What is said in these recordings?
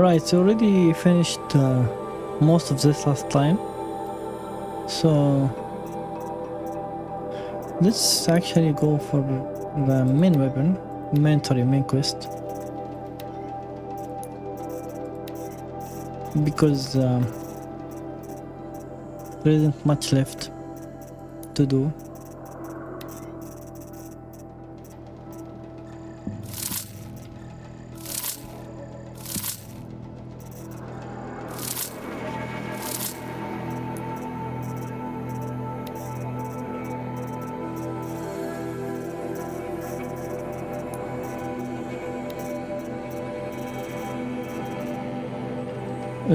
Right, so already finished most of this last time. So let's actually go for the main weapon, main quest. Because there isn't much left to do.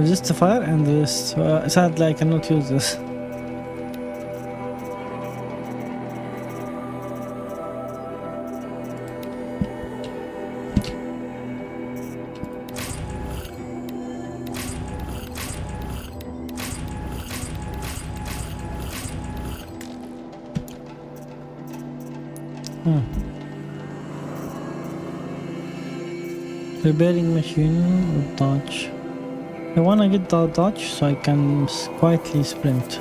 Just the fire and this. Sadly, I cannot use this. Repairing machine with dodge. I wanna get the dodge so I can quietly sprint.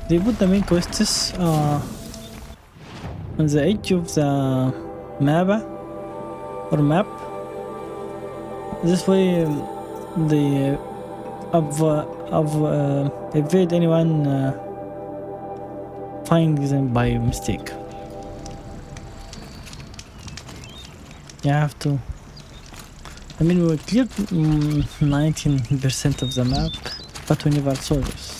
They put the main quests on the edge of the map. This way they evade anyone finding them by mistake. You have to. I mean, we cleared 19% of the map, but we never saw this.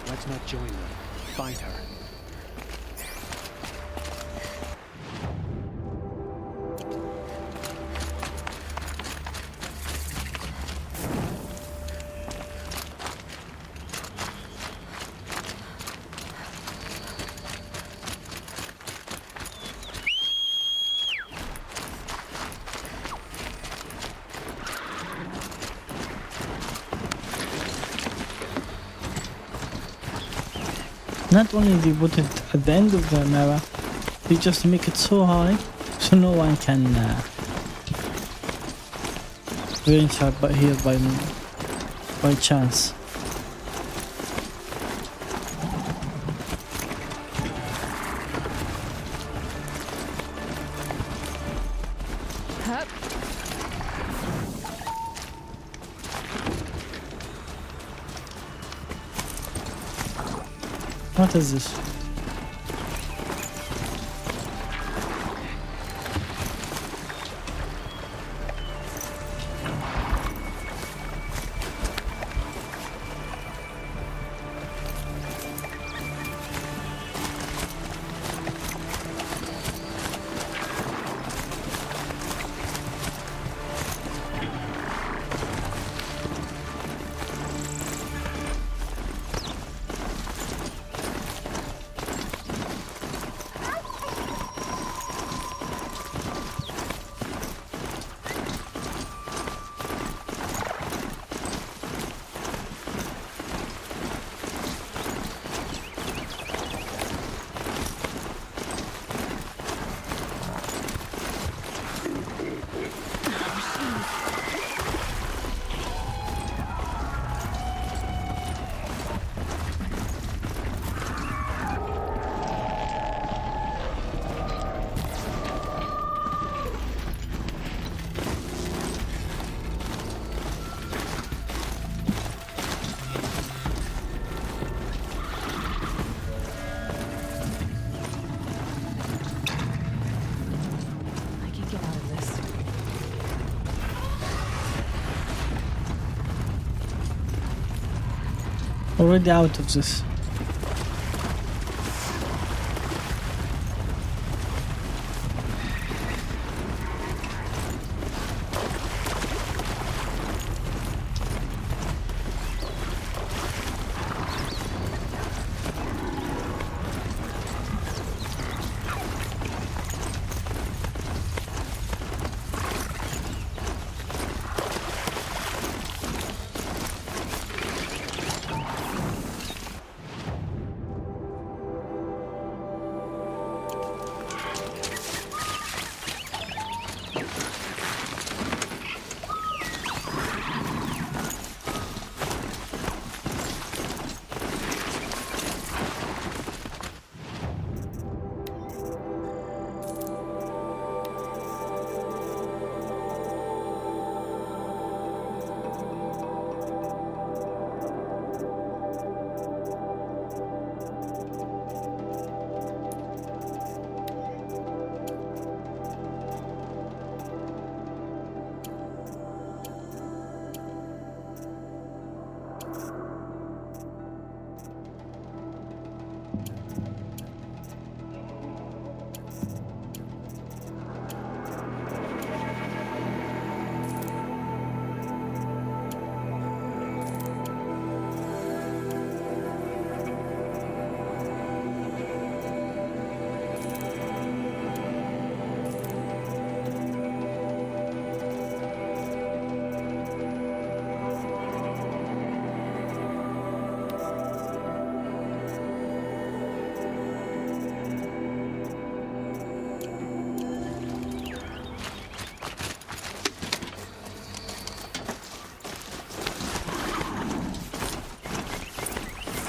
Let's not join them. Find her. Not only they put it at the end of the mirror, they just make it so high so no one can reach her but here by chance. Hup. What is this? I can get out of this. Already out of this.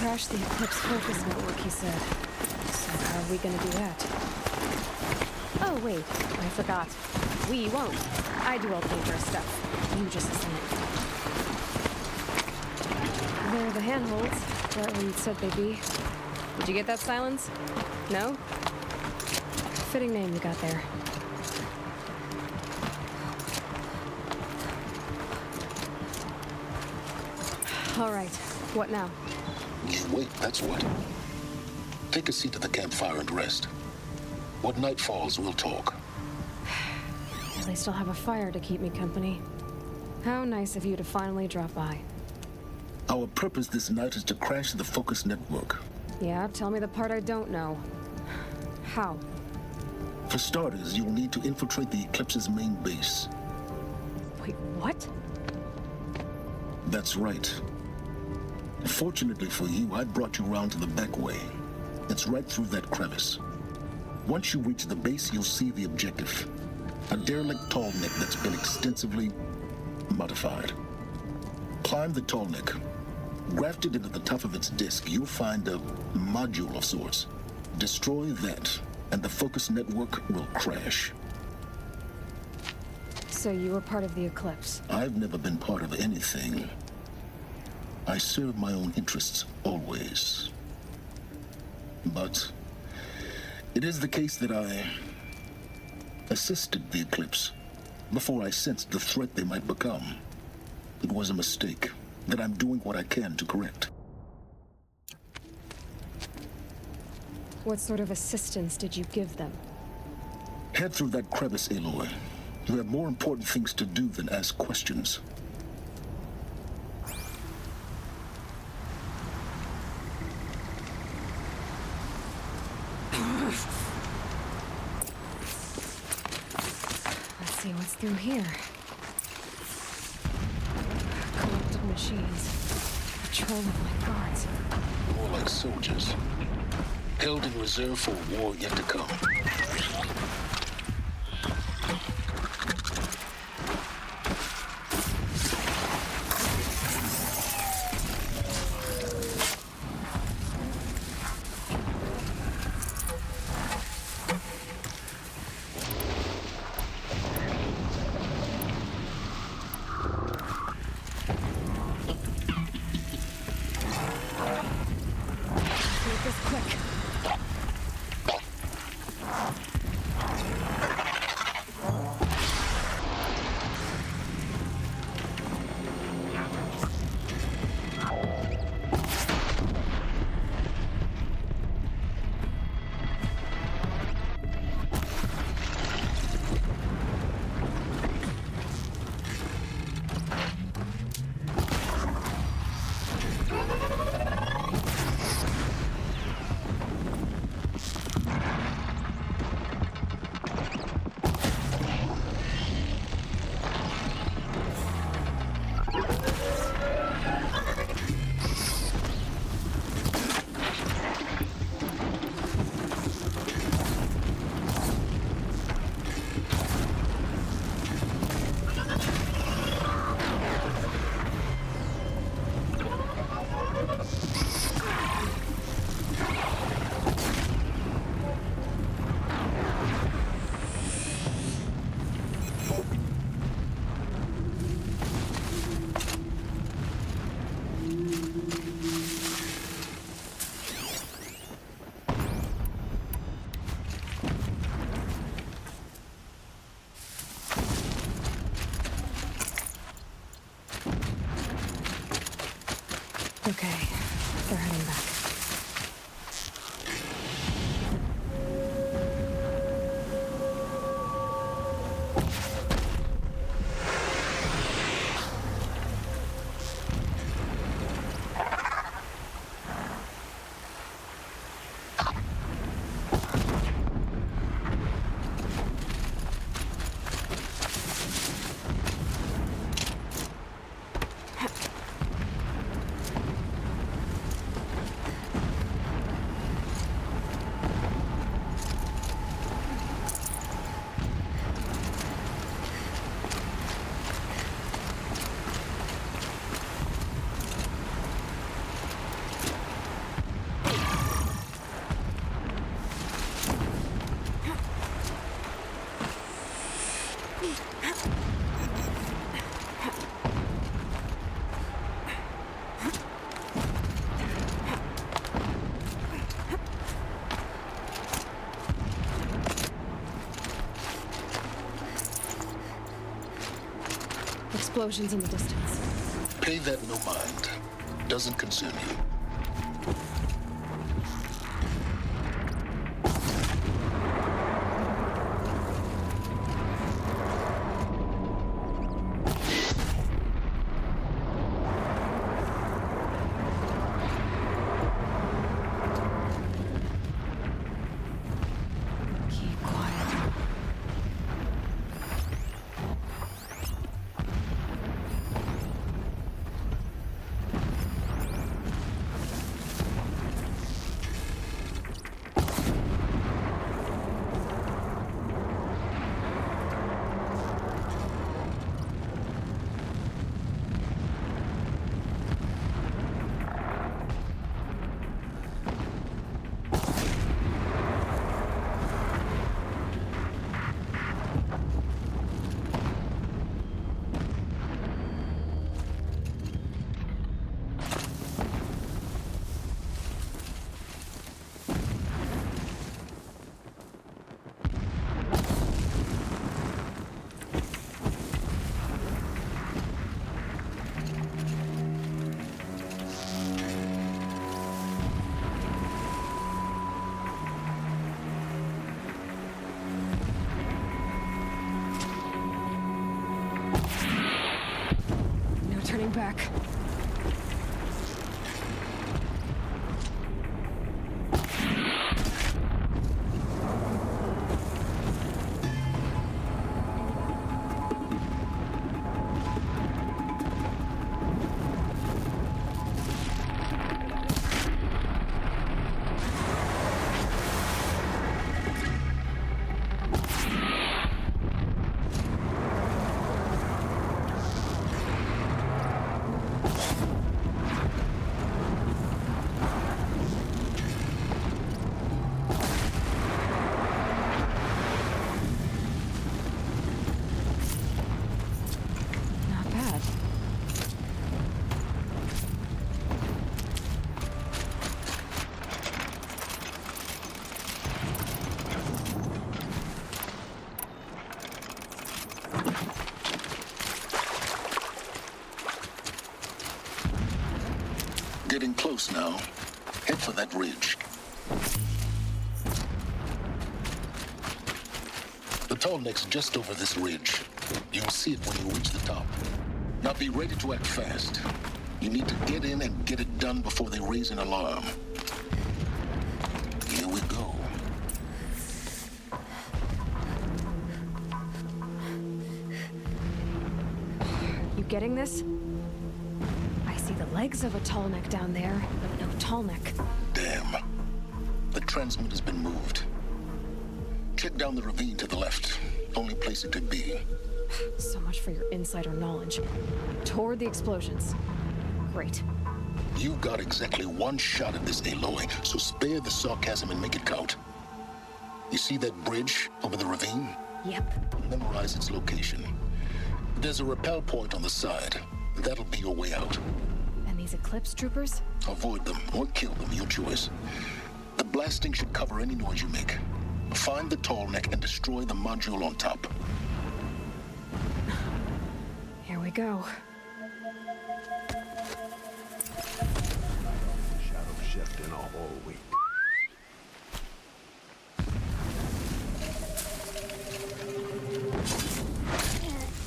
Crash the Eclipse focus network, he said. So how are we gonna do that? Oh, wait, I forgot. We won't. I do all the dangerous stuff. You just listen. There are the handholds, right where you said they'd be. Did you get that, Silence? No? Fitting name you got there. All right, what now? Kuwait, that's what. Take a seat at the campfire and rest. When night falls, we'll talk. At least I'll have a fire to keep me company. How nice of you to finally drop by. Our purpose this night is to crash the Focus network. Yeah, tell me the part I don't know. How? For starters, you'll need to infiltrate the Eclipse's main base. Wait, what? That's right. Fortunately for you, I brought you round to the back way. It's right through that crevice. Once you reach the base, you'll see the objective. A derelict tall neck that's been extensively modified. Climb the tall neck. Grafted into the top of its disk, you'll find a module of sorts. Destroy that, and the Focus network will crash. So you were part of the Eclipse? I've never been part of anything. I serve my own interests, always. But it is the case that I assisted the Eclipse before I sensed the threat they might become. It was a mistake that I'm doing what I can to correct. What sort of assistance did you give them? Head through that crevice, Aloy. You have more important things to do than ask questions. Let's see what's through here. Collected machines. Patrolling like guards. More like soldiers. Held in reserve for a war yet to come. Make this quick. Okay, they're heading back. Explosions in the distance. Pay that no mind. Doesn't concern you. back. Not bad. Getting close now. Head for that ridge. The tall neck's just over this ridge. You'll see it when you reach the top. Now be ready to act fast. You need to get in and get it done before they raise an alarm. Here we go. You getting this? I see the legs of a tall neck down there, but no tall neck. Damn. The transmitter has been moved. Check down the ravine to the left. Only place it could be. So much for your insider knowledge. Toward the explosions. Great. You got exactly one shot at this, Aloy, so spare the sarcasm and make it count. You see that bridge over the ravine? Yep. Memorize its location. There's a rappel point on the side. That'll be your way out. And these Eclipse troopers? Avoid them or kill them, your choice. The blasting should cover any noise you make. Find the tall neck and destroy the module on top. Here we go. Shadow shift in a whole week.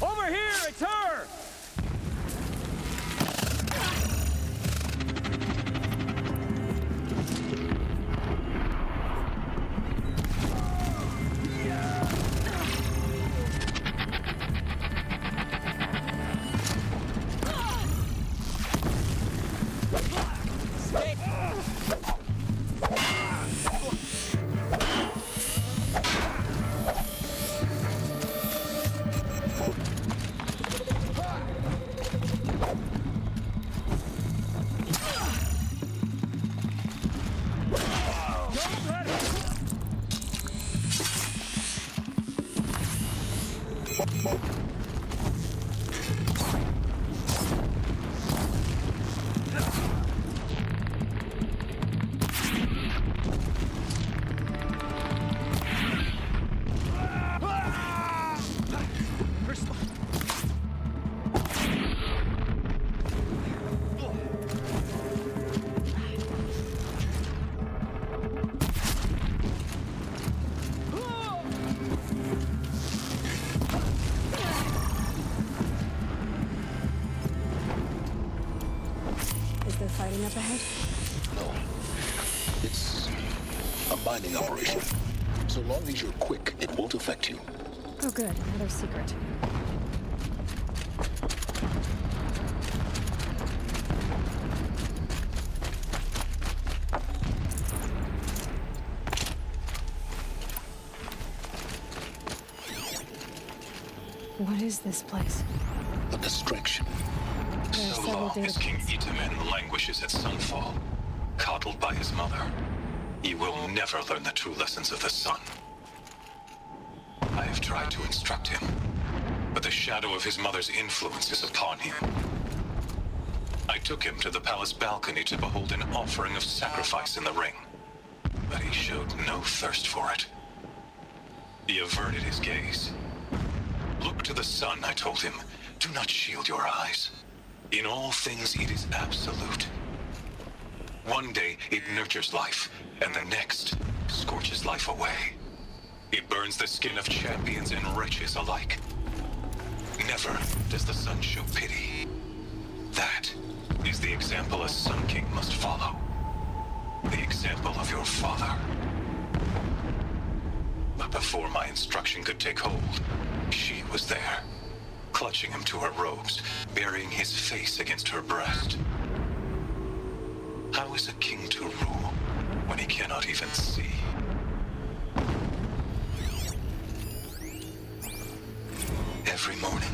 Over here! It's her! Is there fighting up ahead? No. It's a mining operation. So long as you're quick, it won't affect you. Oh good, another secret. What is this place? A distraction. There are So several long data as King points. Itamen languishes at Sunfall, coddled by his mother, he will never learn the true lessons of the sun. I have tried to instruct him, but the shadow of his mother's influence is upon him. I took him to the palace balcony to behold an offering of sacrifice in the ring, but he showed no thirst for it. He averted his gaze. Look to the sun, I told him. Do not shield your eyes. In all things, it is absolute. One day, it nurtures life, and the next, scorches life away. It burns the skin of champions and wretches alike. Never does the sun show pity. That is the example a Sun King must follow. The example of your father. But before my instruction could take hold, she was there, clutching him to her robes, burying his face against her breast. How is a king to rule when he cannot even see? Every morning,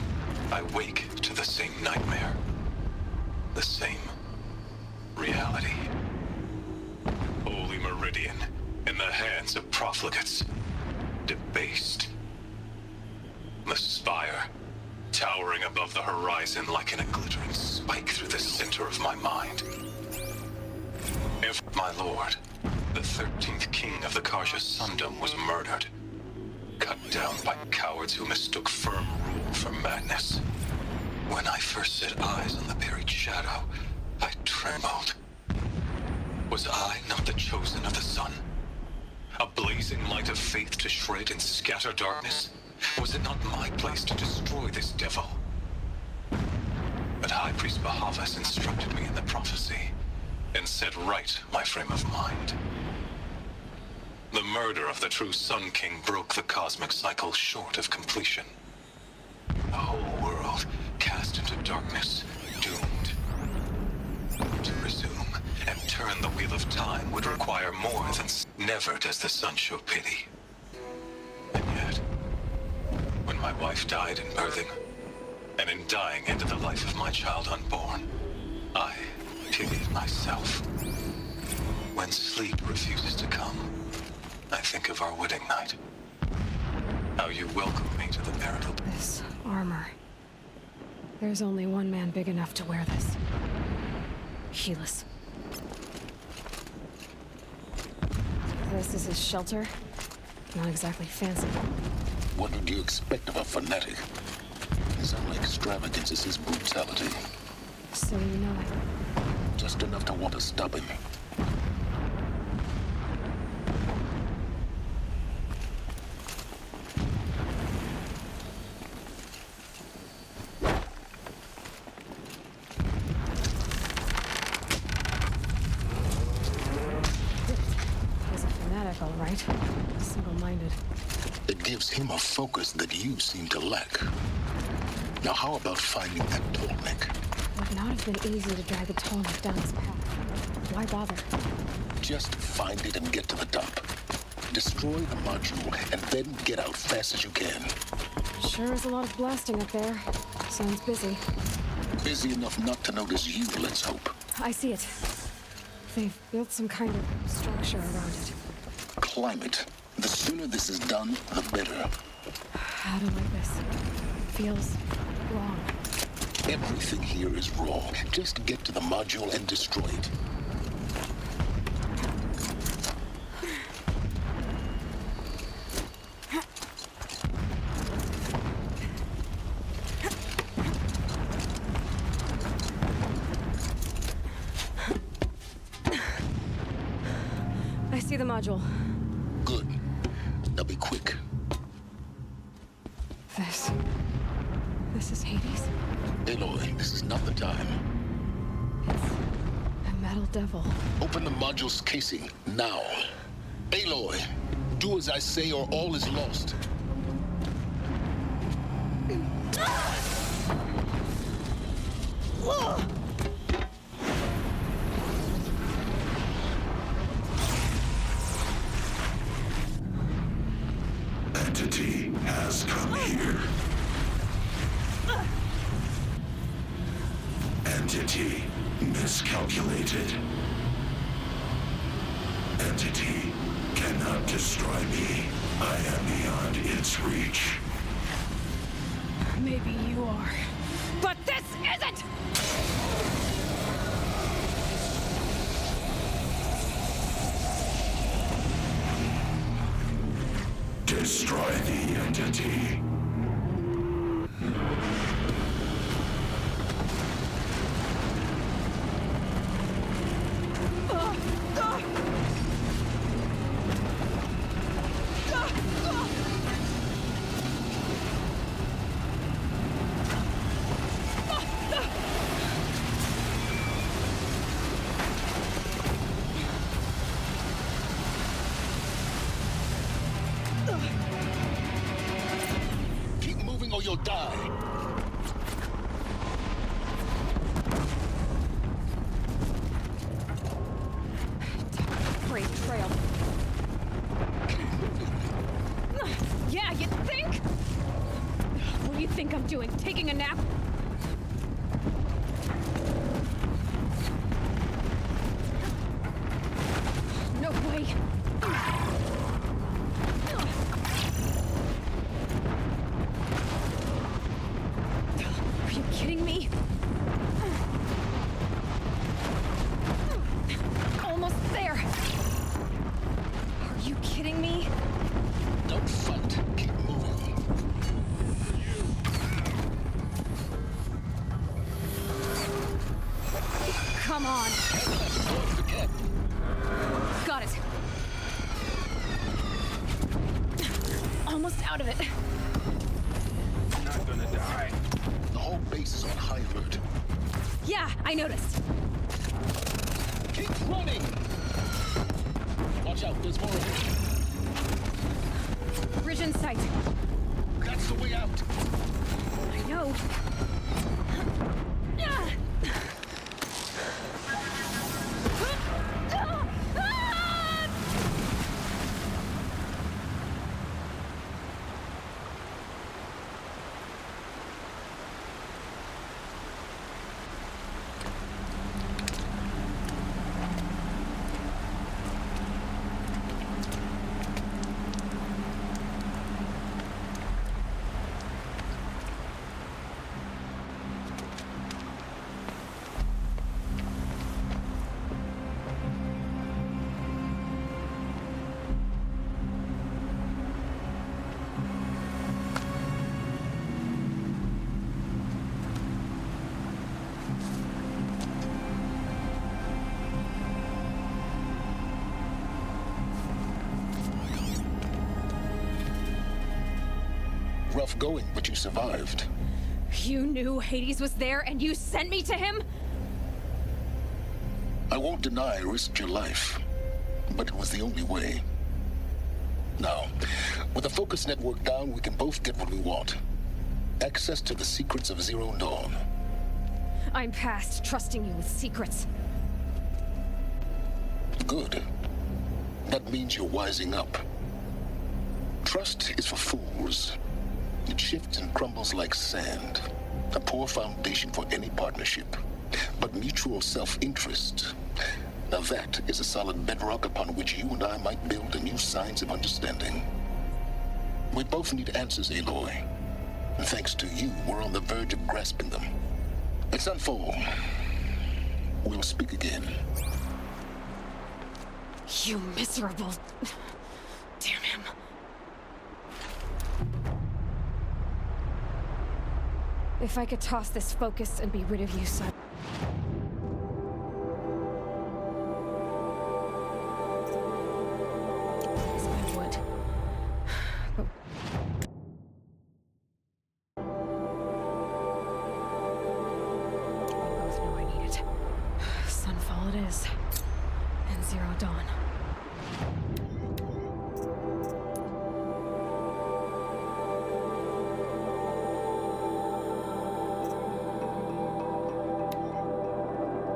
I wake to the same nightmare. The same reality. Holy Meridian in the hands of profligates. Debased. The spire, towering above the horizon like a glittering spike through the center of my mind. If my lord, the 13th king of the Karja Sundom, was murdered, cut down by cowards who mistook firm rule for madness. When I first set eyes on the buried shadow, I trembled. Was I not the chosen of the sun? A blazing light of faith to shred and scatter darkness? Was it not my place to destroy this devil? But High Priest Bahavas instructed me in the prophecy and set right my frame of mind. The murder of the true Sun King broke the cosmic cycle short of completion. The whole world cast into darkness, doomed. To resume and turn the wheel of time would require more than... Never does the sun show pity. And yet, when my wife died in birthing, and in dying ended the life of my child unborn, I pitied myself. When sleep refuses to come, I think of our wedding night. How you welcomed me to the marital... This armor. There's only one man big enough to wear this. Helis. This is his shelter. Not exactly fancy. What did you expect of a fanatic? His only extravagance is his brutality. So you know it. Just enough to want to stop him. He's a fanatic, all right. Single-minded. It gives him a focus that you seem to lack. Now how about finding that Tolnik? It would not have been easy to drag the Tolnik down his path. Why bother? Just find it and get to the top. Destroy the module and then get out fast as you can. Sure is a lot of blasting up there. Sounds busy. Busy enough not to notice you, let's hope. I see it. They've built some kind of structure around it. Climb it. The sooner this is done, the better. I don't like this. Feels wrong. Everything here is wrong. Just get to the module and destroy it. I see the module. Good. Now be quick. This is Hades? Aloy, this is not the time. It's a metal devil. Open the module's casing, now. Aloy, do as I say or all is lost. Entity has come here. Entity miscalculated. Entity cannot destroy me. I am beyond its reach. Maybe you are. But this isn't! Destroy the entity. Keep moving or you'll die. Great trail. Yeah, you think? What do you think I'm doing? Taking a nap? No way. Are you kidding me? Almost there. Are you kidding me? Don't fight. Keep moving. Come on. Don't forget. Got it. Almost out of it. Not gonna die. The whole base is on high alert. Yeah, I noticed. Keep running! Watch out, there's more ahead. Bridge in sight. That's the way out. I know. Rough going, but you survived. You knew Hades was there and you sent me to him? I won't deny I risked your life, but it was the only way. Now, with the focus network down, we can both get what we want. Access to the secrets of Zero Dawn. I'm past trusting you with secrets. Good. That means you're wising up. Trust is for fools. It shifts and crumbles like sand. A poor foundation for any partnership. But mutual self-interest, now that is a solid bedrock upon which you and I might build a new science of understanding. We both need answers, Aloy. And thanks to you, we're on the verge of grasping them. At Sunfall, we'll speak again. You miserable... Damn him. If I could toss this focus and be rid of you, son. Yes, I would. But... We both know I need it. Sunfall it is. And Zero Dawn.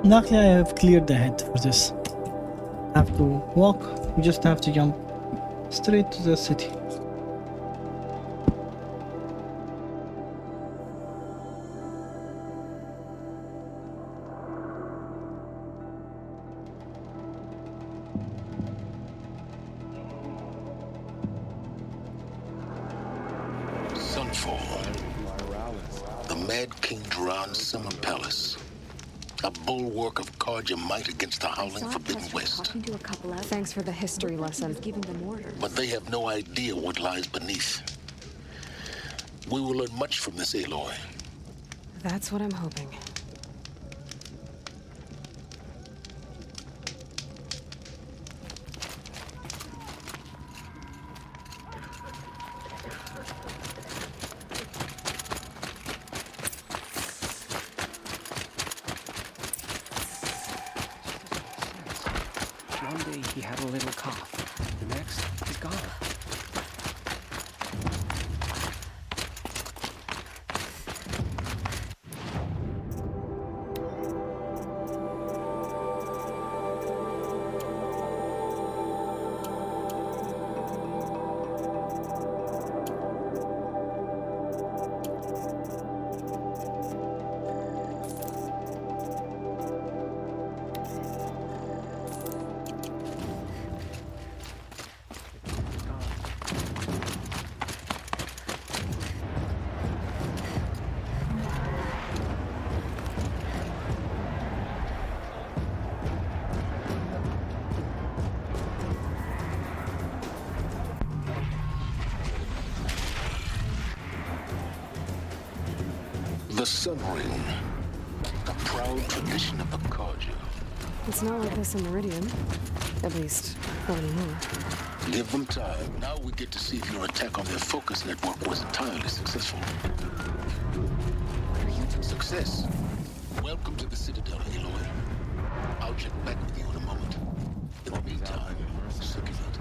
Luckily, I have cleared the head for this. Have to walk, we just have to jump straight to the city. Sunfall. The Mad King Duran's summer palace. A bulwark of Karja might against the howling Forbidden West. Thanks for the history lesson. Giving them orders. But they have no idea what lies beneath. We will learn much from this, Aloy. That's what I'm hoping. One day he had a little cough. The next, he's gone. The Sun Ring, a proud tradition of the Carja. It's not like this in Meridian. At least, not anymore. Give them time. Now we get to see if your attack on their focus network was entirely successful. Success. Welcome to the Citadel, Aloy. I'll check back with you in a moment. In the meantime, circulate.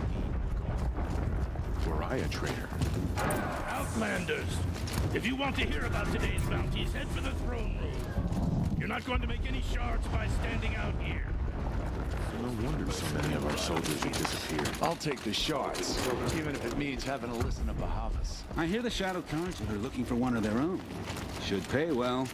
Were I a traitor? Outlanders! If you want to hear about today's bounties, head for the throne room. You're not going to make any shards by standing out here. No wonder so many of our soldiers have disappeared. I'll take the shards, even if it means having to listen to Bahavas. I hear the Shadow Council are looking for one of their own. Should pay well.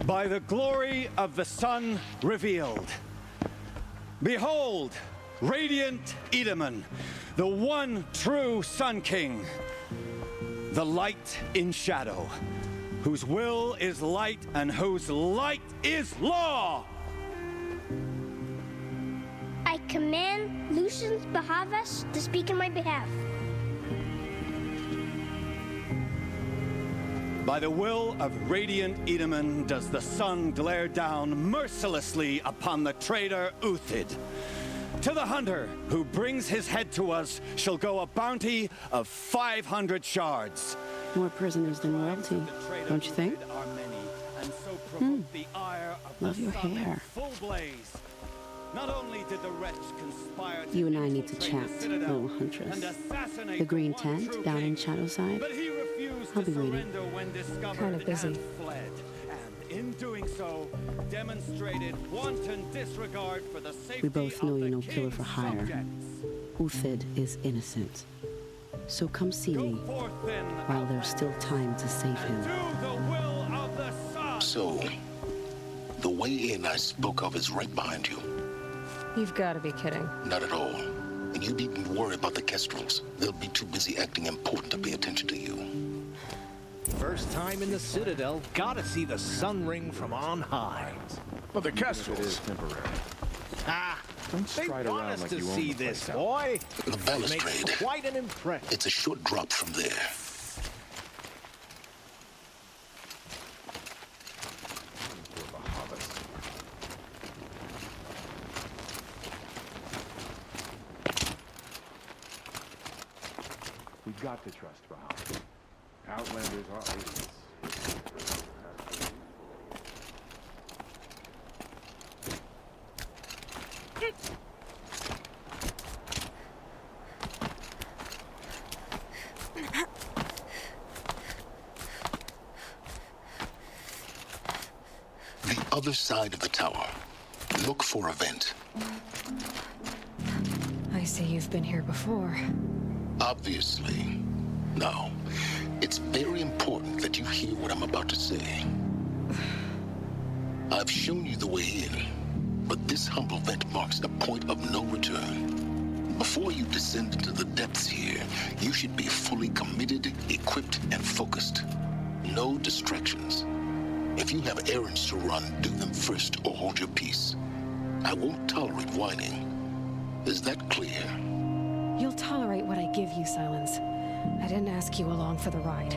By the glory of the sun revealed. Behold, radiant Edaman, the one true Sun King, the light in shadow, whose will is light and whose light is law. I command Lucius Bahavas to speak in my behalf. By the will of radiant Edaman does the sun glare down mercilessly upon the traitor Uthid. To the hunter who brings his head to us shall go a bounty of 500 shards. More prisoners than royalty, don't you think? Love your hair. Not only did the wretch conspire You and I need to chat, little huntress. The green tent down in Shadowside. I'll be waiting. Kind of busy. And in doing so, demonstrated wanton disregard for the safety We both know of you're the no killer king's for hire. subjects. Uthid is innocent. So come see me Forth then, while there's still time to save him. do the will of the sun. So, the way in I spoke of is right behind you. You've got to be kidding. Not at all. And you needn't worry about the Kestrels. They'll be too busy acting important to pay attention to you. First time in the Citadel, gotta see the sun ring from on high. Well, the Kestrels. It is temporary. Ah, Don't they stride want around us like to you own see the this, place out. boy. The Makes balustrade. quite an impression. It's a short drop from there. We got to trust Bahamut. Outlanders are agents. The other side of the tower. Look for a vent. I see you've been here before. Obviously. Now, it's very important that you hear what I'm about to say. I've shown you the way in, but this humble vent marks a point of no return. Before you descend into the depths here, you should be fully committed, equipped, and focused. No distractions. If you have errands to run, do them first or hold your peace. I won't tolerate whining. Is that clear? You'll tolerate what I give you, Silence. I didn't ask you along for the ride.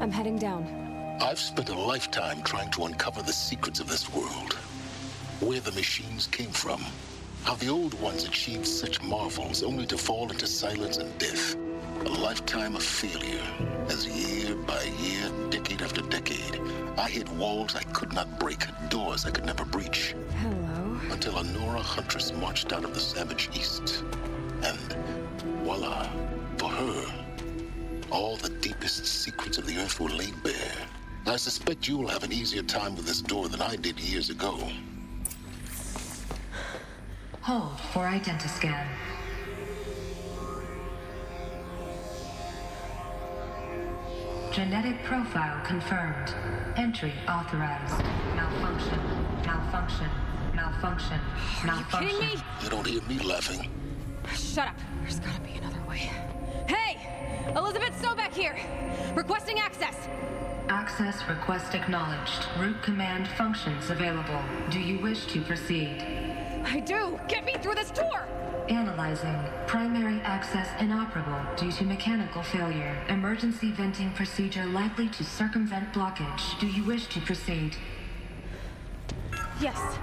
I'm heading down. I've spent a lifetime trying to uncover the secrets of this world. Where the machines came from. How the old ones achieved such marvels only to fall into silence and death. A lifetime of failure, as year by year, decade after decade, I hit walls I could not break, doors I could never breach. Hello. Until a Nora huntress marched out of the savage east. And voila, for her, all the deepest secrets of the earth were laid bare. I suspect you'll have an easier time with this door than I did years ago. Hold for identiscan. Genetic profile confirmed. Entry authorized. Malfunction. Malfunction. Malfunction. Malfunction. You don't hear me laughing. Shut up. There's gotta be another way. Hey! Elizabeth Stovak here! Requesting access! Access request acknowledged. Root command functions available. Do you wish to proceed? I do! Get me through this door! Analyzing. Primary access inoperable due to mechanical failure. Emergency venting procedure likely to circumvent blockage. Do you wish to proceed? Yes.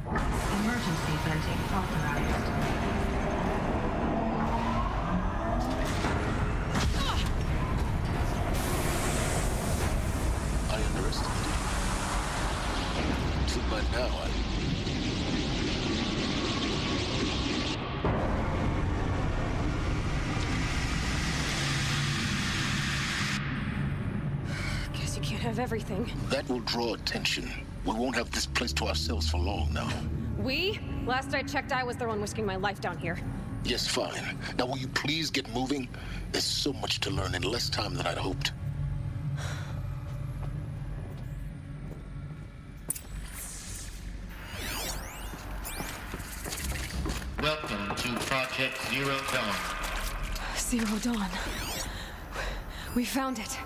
Emergency venting authorized. I underestimated you. So by now, Guess you can't have everything. That will draw attention. We won't have this place to ourselves for long now. We? Last I checked, I was the one risking my life down here. Yes, fine. Now will you please get moving? There's so much to learn in less time than I'd hoped. Welcome to Project Zero Dawn. Zero Dawn. We found it.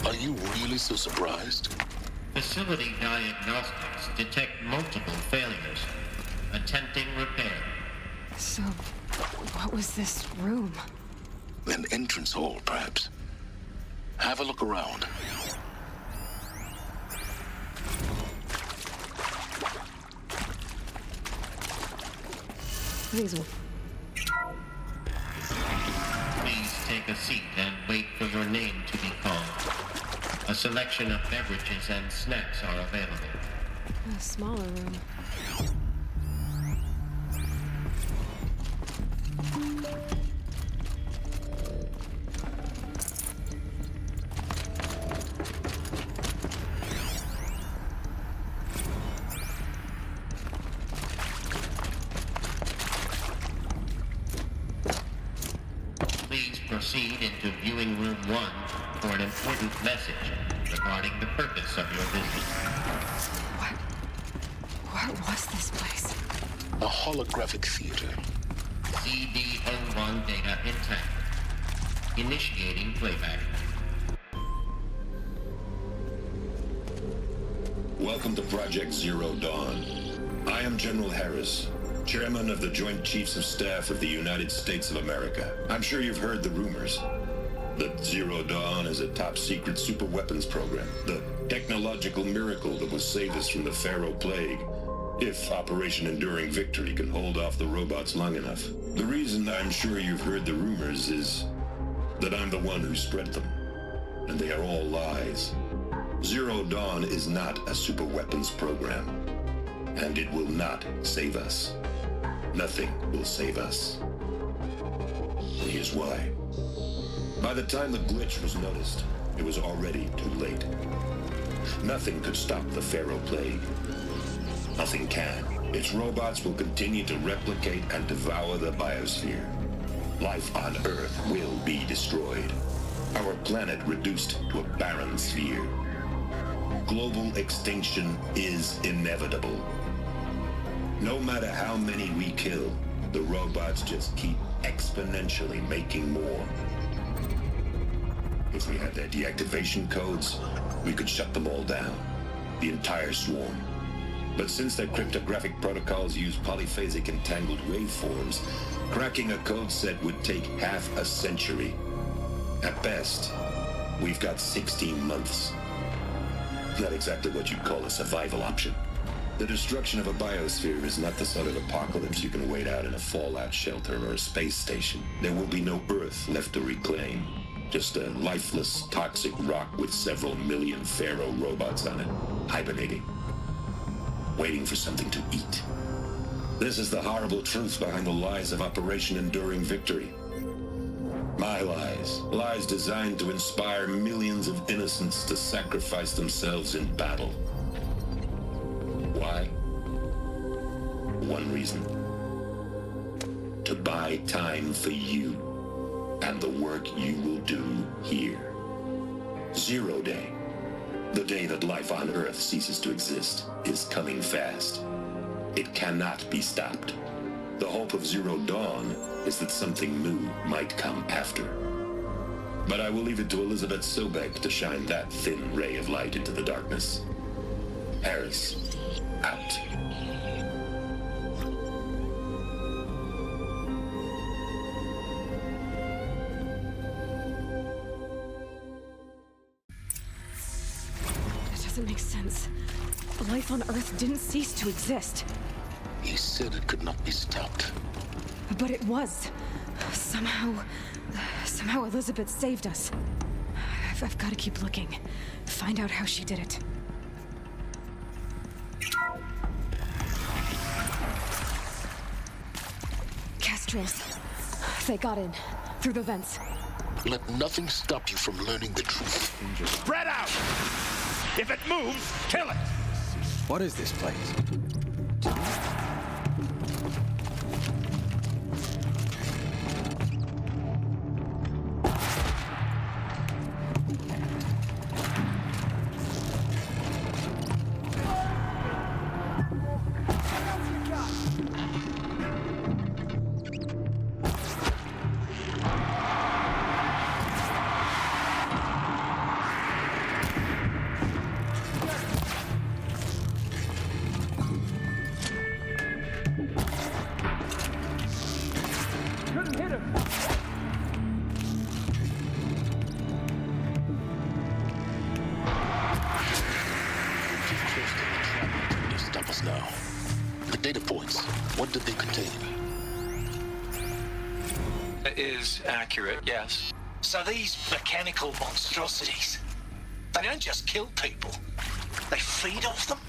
Are you really so surprised? Facility diagnostics detect multiple failures. Attempting repair. So, what was this room? An entrance hall, perhaps. Have a look around. These will... Please take a seat and wait for your name to be called. A selection of beverages and snacks are available. A smaller room. Please proceed into viewing room 1 for an important message regarding the purpose of your visit. What was this place? A holographic theater. CD01 data intact. Initiating playback. Welcome to Project Zero Dawn. I am General Harris, Chairman of the Joint Chiefs of Staff of the United States of America. I'm sure you've heard the rumors that Zero Dawn is a top-secret superweapons program, the technological miracle that will save us from the Pharaoh Plague, if Operation Enduring Victory can hold off the robots long enough. The reason I'm sure you've heard the rumors is that I'm the one who spread them, and they are all lies. Zero Dawn is not a superweapons program, and it will not save us. Nothing will save us. Here's why. By the time the glitch was noticed, it was already too late. Nothing could stop the Pharaoh Plague. Nothing can. Its robots will continue to replicate and devour the biosphere. Life on Earth will be destroyed. Our planet reduced to a barren sphere. Global extinction is inevitable. No matter how many we kill, the robots just keep exponentially making more. If we had their deactivation codes, we could shut them all down, the entire swarm. But since their cryptographic protocols use polyphasic entangled waveforms, cracking a code set would take half a century. At best, we've got 16 months. Not exactly what you'd call a survival option. The destruction of a biosphere is not the sort of apocalypse you can wait out in a fallout shelter or a space station. There will be no Earth left to reclaim. Just a lifeless, toxic rock with several million Pharaoh robots on it, hibernating, waiting for something to eat. This is the horrible truth behind the lies of Operation Enduring Victory. My lies. Lies designed to inspire millions of innocents to sacrifice themselves in battle. Why? One reason. To buy time for you and the work you will do here. Zero Day, the day that life on Earth ceases to exist, is coming fast. It cannot be stopped. The hope of Zero Dawn is that something new might come after. But I will leave it to Elizabeth Sobek to shine that thin ray of light into the darkness. Harris, out. It doesn't make sense. Life on Earth didn't cease to exist. He said it could not be stopped. But it was. Somehow Elizabeth saved us. I've got to keep looking. Find out how she did it. Kestrels. They got in. Through the vents. Let nothing stop you from learning the truth. Spread out! If it moves, kill it! What is this place? Now. The data points, what did they contain? That is accurate, yes. So these mechanical monstrosities, they don't just kill people, they feed off them?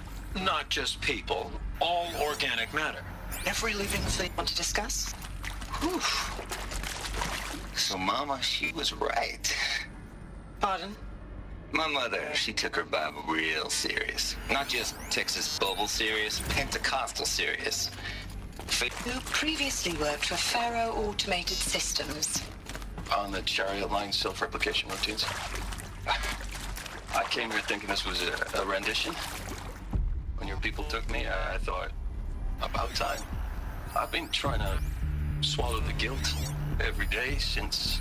Not just people, all organic matter. Every living thing. Want to discuss? Whew. So Mama, she was right. Pardon? My mother, she took her Bible real serious. Not just Texas Bible serious, Pentecostal serious. Who previously worked for Faro Automated Systems. On the chariot line self-replication routines. I came here thinking this was a rendition. When your people took me, I thought, about time. I've been trying to swallow the guilt every day since...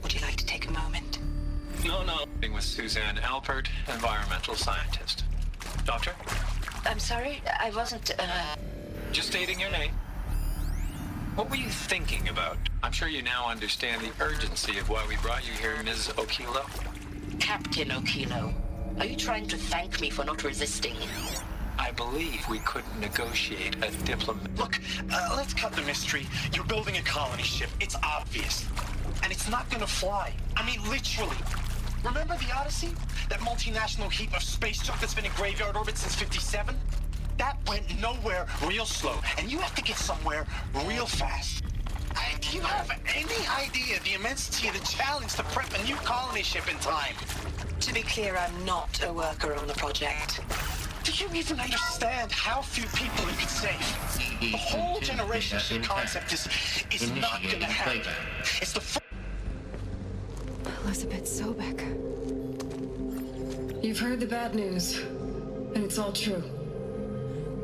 Would you like to take a moment? No. With Suzanne Alpert, environmental scientist. Doctor? I'm sorry, I wasn't, Just stating your name. What were you thinking about? I'm sure you now understand the urgency of why we brought you here, Ms. Okilo. Captain Okilo. Are you trying to thank me for not resisting? I believe we couldn't negotiate a diplomat. Look, let's cut the mystery. You're building a colony ship. It's obvious. And it's not gonna fly. I mean, literally. Remember the Odyssey? That multinational heap of space junk that's been in graveyard orbit since 57? That went nowhere real slow. And you have to get somewhere real fast. Do you have any idea the immensity of the challenge to prep a new colony ship in time? To be clear, I'm not a worker on the project. Do you even understand how few people it could save? The whole generation ship concept is not gonna happen. It's the Elizabeth Sobek. You've heard the bad news, and it's all true.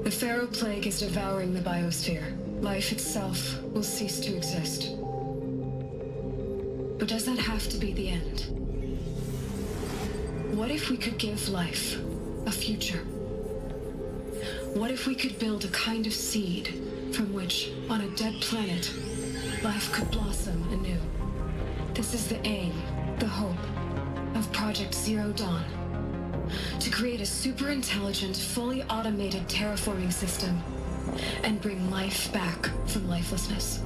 The Pharaoh Plague is devouring the biosphere. Life itself will cease to exist. But does that have to be the end? What if we could give life a future? What if we could build a kind of seed from which, on a dead planet, life could blossom anew? This is the aim, the hope, of Project Zero Dawn. To create a super-intelligent, fully automated terraforming system and bring life back from lifelessness.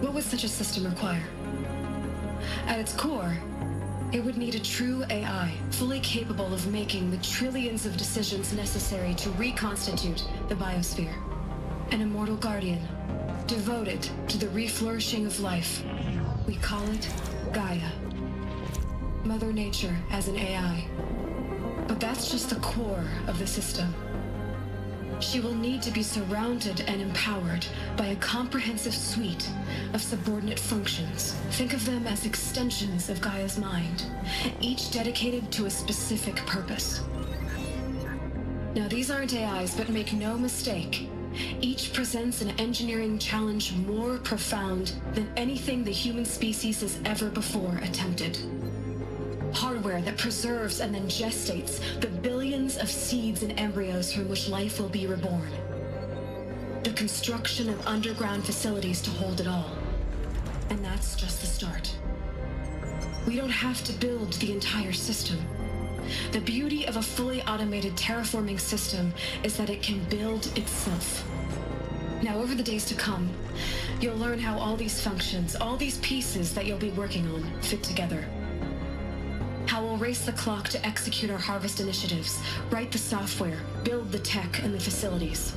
What would such a system require? At its core, it would need a true AI, fully capable of making the trillions of decisions necessary to reconstitute the biosphere. An immortal guardian, devoted to the reflourishing of life. We call it Gaia. Mother Nature as an AI. But that's just the core of the system. She will need to be surrounded and empowered by a comprehensive suite of subordinate functions. Think of them as extensions of Gaia's mind, each dedicated to a specific purpose. Now, these aren't AIs, but make no mistake. Each presents an engineering challenge more profound than anything the human species has ever before attempted. Hardware that preserves and then gestates the billions of seeds and embryos from which life will be reborn. The construction of underground facilities to hold it all. And that's just the start. We don't have to build the entire system. The beauty of a fully automated terraforming system is that it can build itself. Now, over the days to come, you'll learn how all these functions, all these pieces that you'll be working on, fit together. How we'll race the clock to execute our harvest initiatives, write the software, build the tech and the facilities.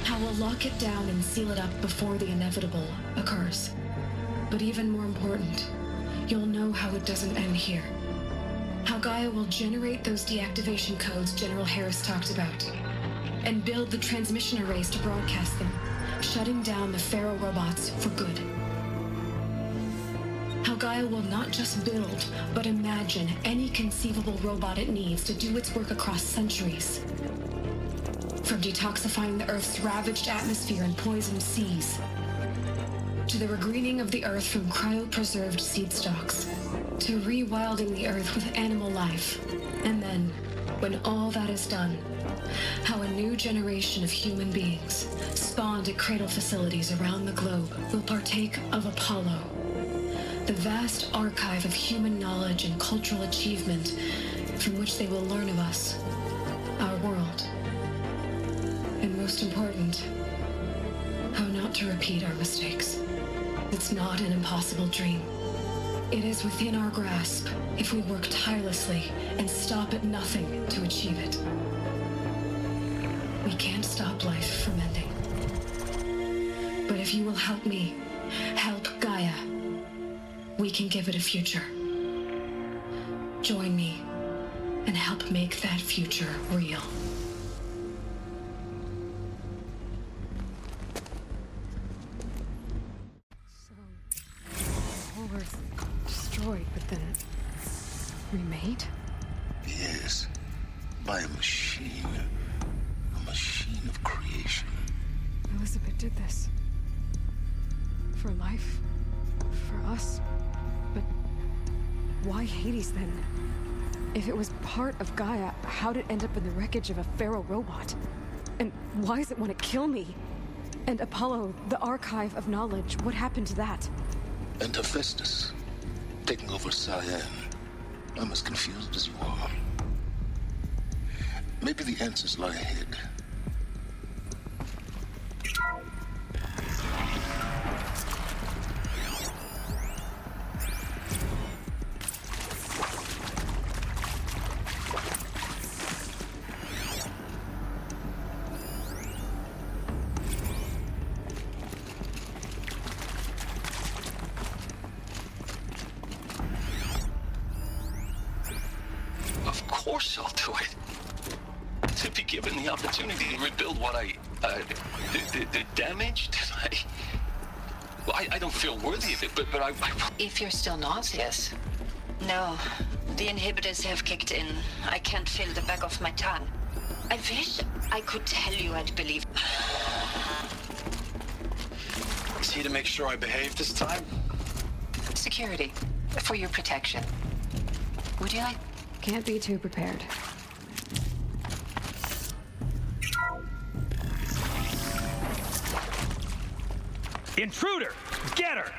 How we'll lock it down and seal it up before the inevitable occurs. But even more important, you'll know how it doesn't end here. How Gaia will generate those deactivation codes General Harris talked about, and build the transmission arrays to broadcast them, shutting down the Pharaoh robots for good. How Gaia will not just build, but imagine any conceivable robot it needs to do its work across centuries. From detoxifying the Earth's ravaged atmosphere and poisoned seas, to the regreening of the Earth from cryopreserved seed stalks, to rewilding the Earth with animal life. And then, when all that is done, how a new generation of human beings, spawned at cradle facilities around the globe, will partake of Apollo, the vast archive of human knowledge and cultural achievement from which they will learn of us, our world. And most important, how not to repeat our mistakes. It's not an impossible dream. It is within our grasp if we work tirelessly and stop at nothing to achieve it. We can't stop life from ending. But if you will help me, help Gaia, we can give it a future. Join me and help make that future real. Destroyed, but then remade? Yes, by a machine. A machine of creation. Elizabeth did this. For life. For us. But why Hades then? If it was part of Gaia, how'd it end up in the wreckage of a Pharaoh robot? And why does it want to kill me? And Apollo, the archive of knowledge, what happened to that? And Hephaestus, taking over Cyan. I'm as confused as you are. Maybe the answers lie ahead. Of course I'll do it. To be given the opportunity to rebuild what the damage that I don't feel worthy of it, but I... If you're still nauseous. No, the inhibitors have kicked in. I can't feel the back of my tongue. I wish I could tell you I'd believe. Is he to make sure I behave this time? Security, for your protection. Would you like? Can't be too prepared. Intruder! Get her!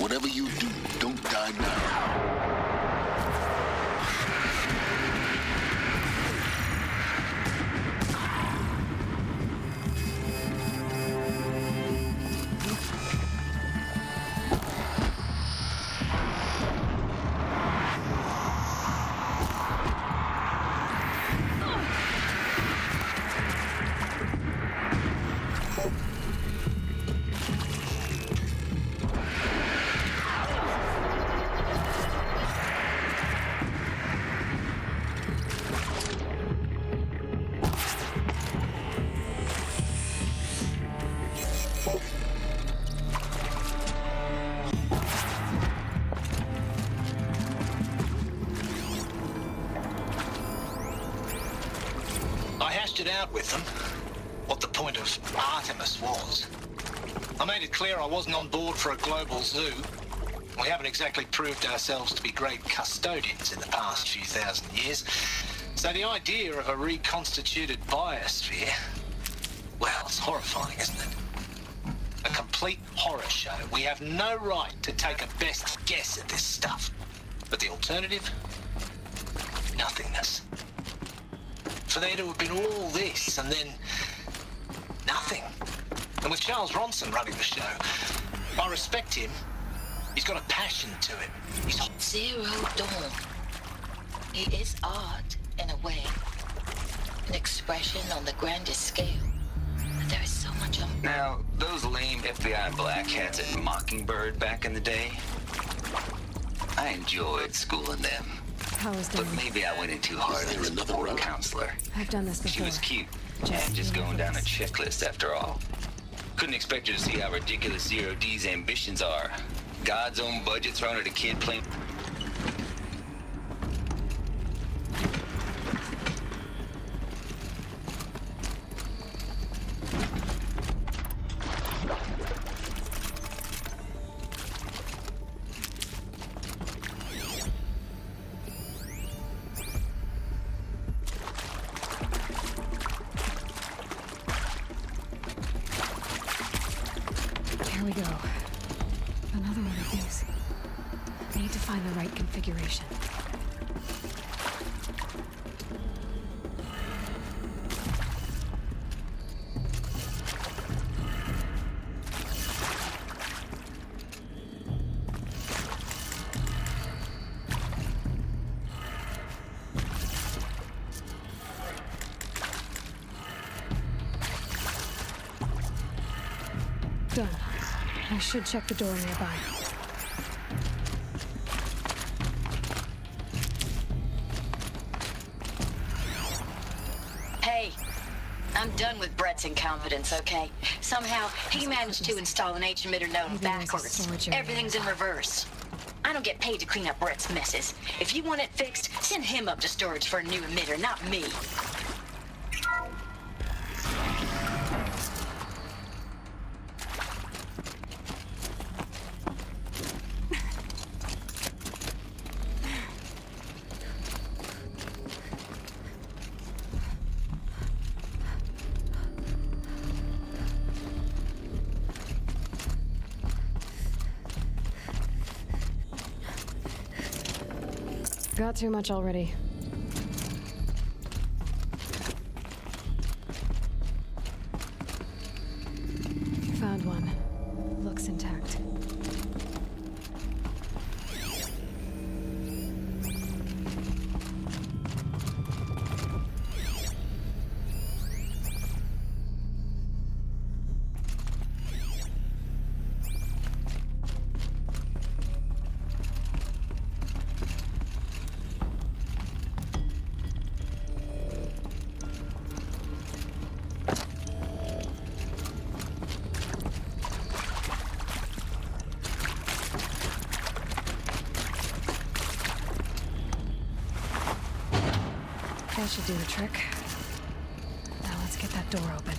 Whatever you do, don't die now. hashed it out with them, what the point of Artemis was. I made it clear I wasn't on board for a global zoo. We haven't exactly proved ourselves to be great custodians in the past few thousand years. So the idea of a reconstituted biosphere, well, it's horrifying, isn't it? A complete horror show. We have no right to take a best guess at this stuff. But the alternative? Nothingness. For there to have been all this and then nothing. And with Charles Ronson running the show, I respect him. He's got a passion to it. He's Zero Dawn. It is art, in a way. An expression on the grandest scale. But there is so much of... Now, those lame FBI black hats at Mockingbird back in the day, I enjoyed schooling them. How was But done? maybe I went in too hard as a poor counselor. I've done this before. She was cute, and just going down a checklist after all. Couldn't expect her to see how ridiculous Zero D's ambitions are. God's own budget thrown at a kid playing... Here we go. Another one of these. I need to find the right configuration. Done. I should check the door nearby. Hey, I'm done with Brett's incompetence, okay? Somehow, he managed to install an H-emitter node backwards. Everything's in reverse. I don't get paid to clean up Brett's messes. If you want it fixed, send him up to storage for a new emitter, not me. Got too much already. Found one. Looks intact. That should do the trick. Now let's get that door open.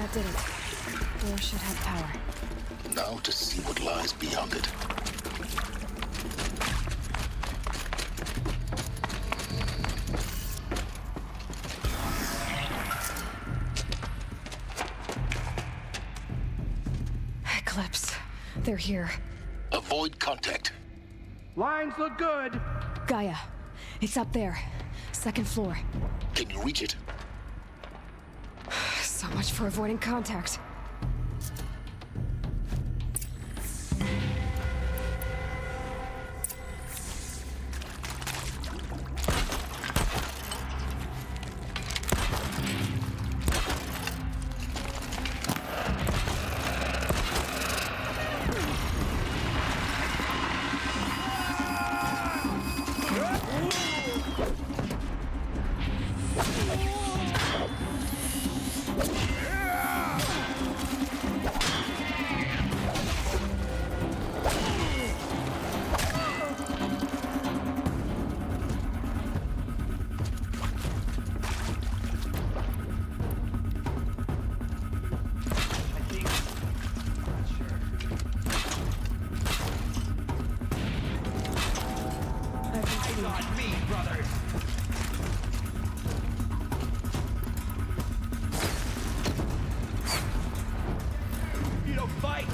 That did it. Door should have power. Now to see what lies beyond it. Eclipse. They're here. Avoid contact. Lines look good. Gaia. It's up there. Second floor. Can you reach it? So much for avoiding contact. On me, brothers. You don't fight.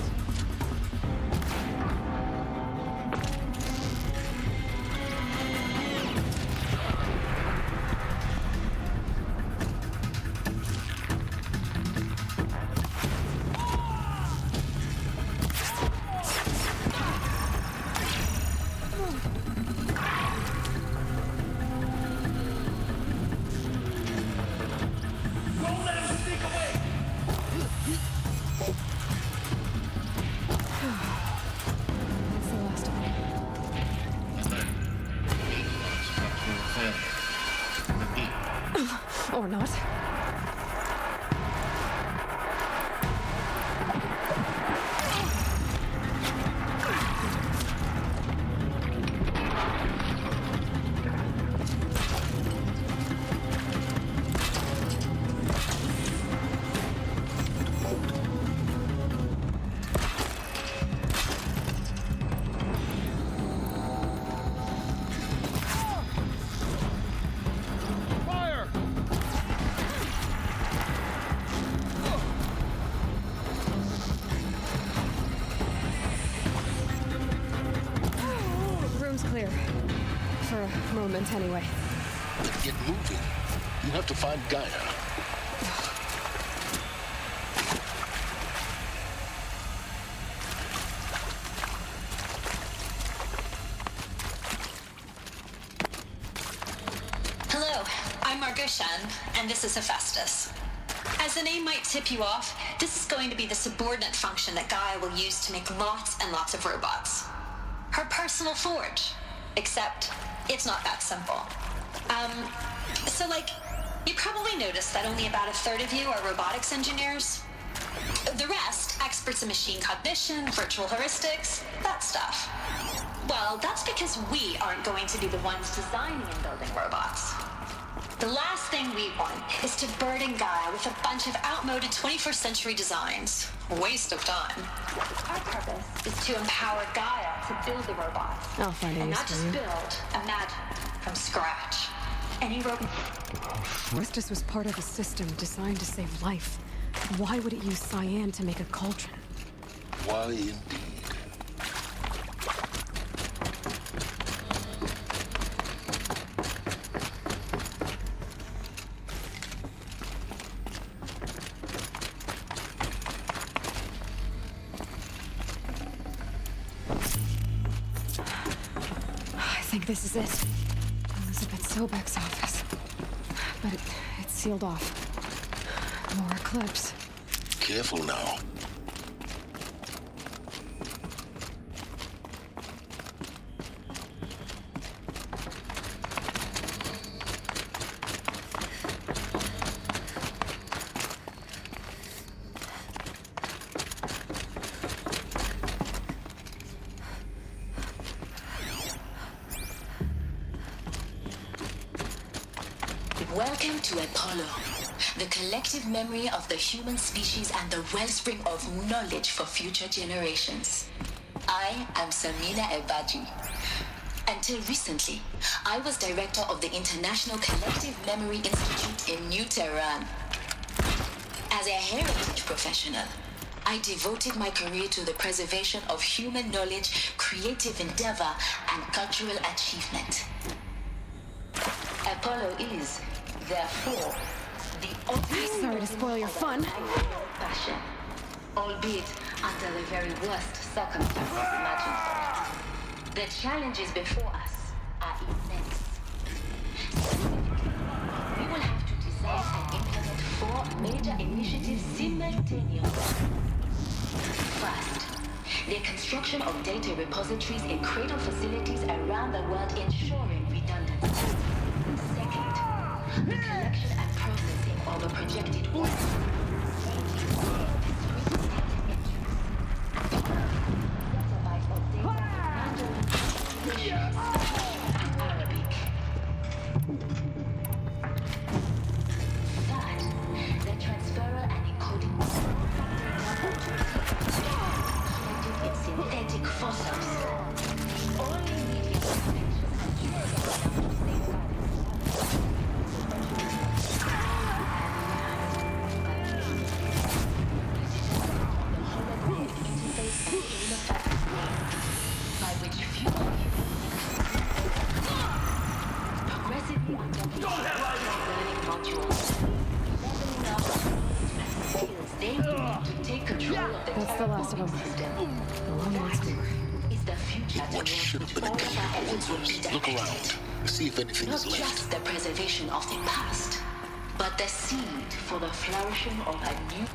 Or not. Clear. For a moment, anyway. Then get moving. You have to find Gaia. Hello, I'm Margushan, and this is Hephaestus. As the name might tip you off, this is going to be the subordinate function that Gaia will use to make lots and lots of robots. Her personal forge. Except, it's not that simple. You probably noticed that only about a third of you are robotics engineers. The rest, experts in machine cognition, virtual heuristics, that stuff. Well, that's because we aren't going to be the ones designing and building robots. The last thing we want is to burden Gaia with a bunch of outmoded 21st century designs. Waste of time. Our purpose is to empower Gaia to build the robots. I'll find a and use not for just you. build, imagine, from scratch. Any robot... Hephaestus was part of a system designed to save life. Why would it use cyan to make a cauldron? Why indeed? I think this is it. Elizabeth Sobek's office. But it's sealed off. More Eclipse. Careful now. Welcome to Apollo. the collective memory of the human species and the wellspring of knowledge for future generations. I am Samina Ebaji. Until recently, I was director of the International Collective Memory Institute in New Tehran. As a heritage professional, I devoted my career to the preservation of human knowledge, creative endeavor, and cultural achievement. Apollo is, therefore, the ultimate. Sorry to spoil your fun. Passion, albeit under the very worst circumstances imaginable. The challenges before us are immense. We will have to design and implement 4 major initiatives simultaneously. First, the construction of data repositories in cradle facilities around the world ensuring redundancy. Second, the collection and processing of a projected That's the last of them. What should have been a casualty. Look around. See if anything is Not left. just the preservation of the past, but the seed for the flourishing of a new.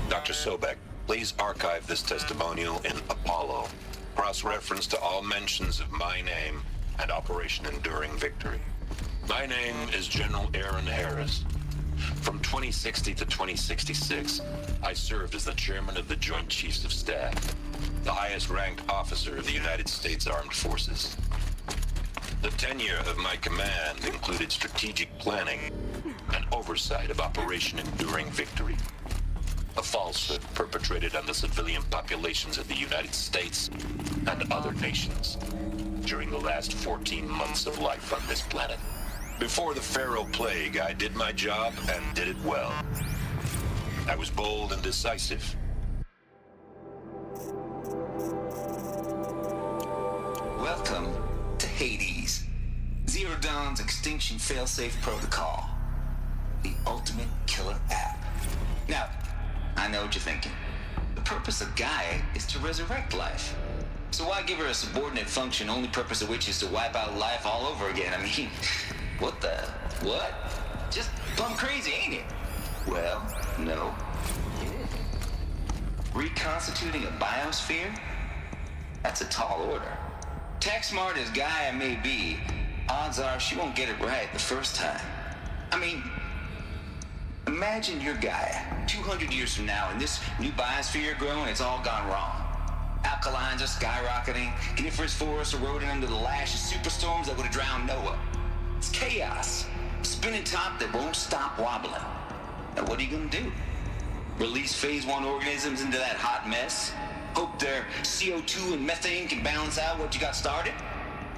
Dr. Sobek, please archive this testimonial in Apollo. Cross-reference to all mentions of my name and Operation Enduring Victory. My name is General Aaron Harris. From 2060 to 2066, I served as the chairman of the Joint Chiefs of Staff, the highest-ranked officer of the United States Armed Forces. The tenure of my command included strategic planning and oversight of Operation Enduring Victory, a falsehood perpetrated on the civilian populations of the United States and other nations during the last 14 months of life on this planet. Before the Pharaoh Plague, I did my job and did it well. I was bold and decisive. Welcome to Hades, Zero Dawn's extinction failsafe protocol, the ultimate killer app. Now, I know what you're thinking. The purpose of Gaia is to resurrect life. So why give her a subordinate function, only purpose of which is to wipe out life all over again? I mean, what? Just plumb crazy, ain't it? Well, no. Reconstituting a biosphere? That's a tall order. Tech smart as Gaia may be, odds are she won't get it right the first time. I mean, imagine you're Gaia, 200 years from now, and this new biosphere you're growing, it's all gone wrong. Alkalines are skyrocketing, coniferous forests eroding under the lash of superstorms that would have drowned Noah. It's chaos, spinning top that won't stop wobbling. Now what are you gonna do? Release phase 1 organisms into that hot mess? Hope their CO2 and methane can balance out what you got started?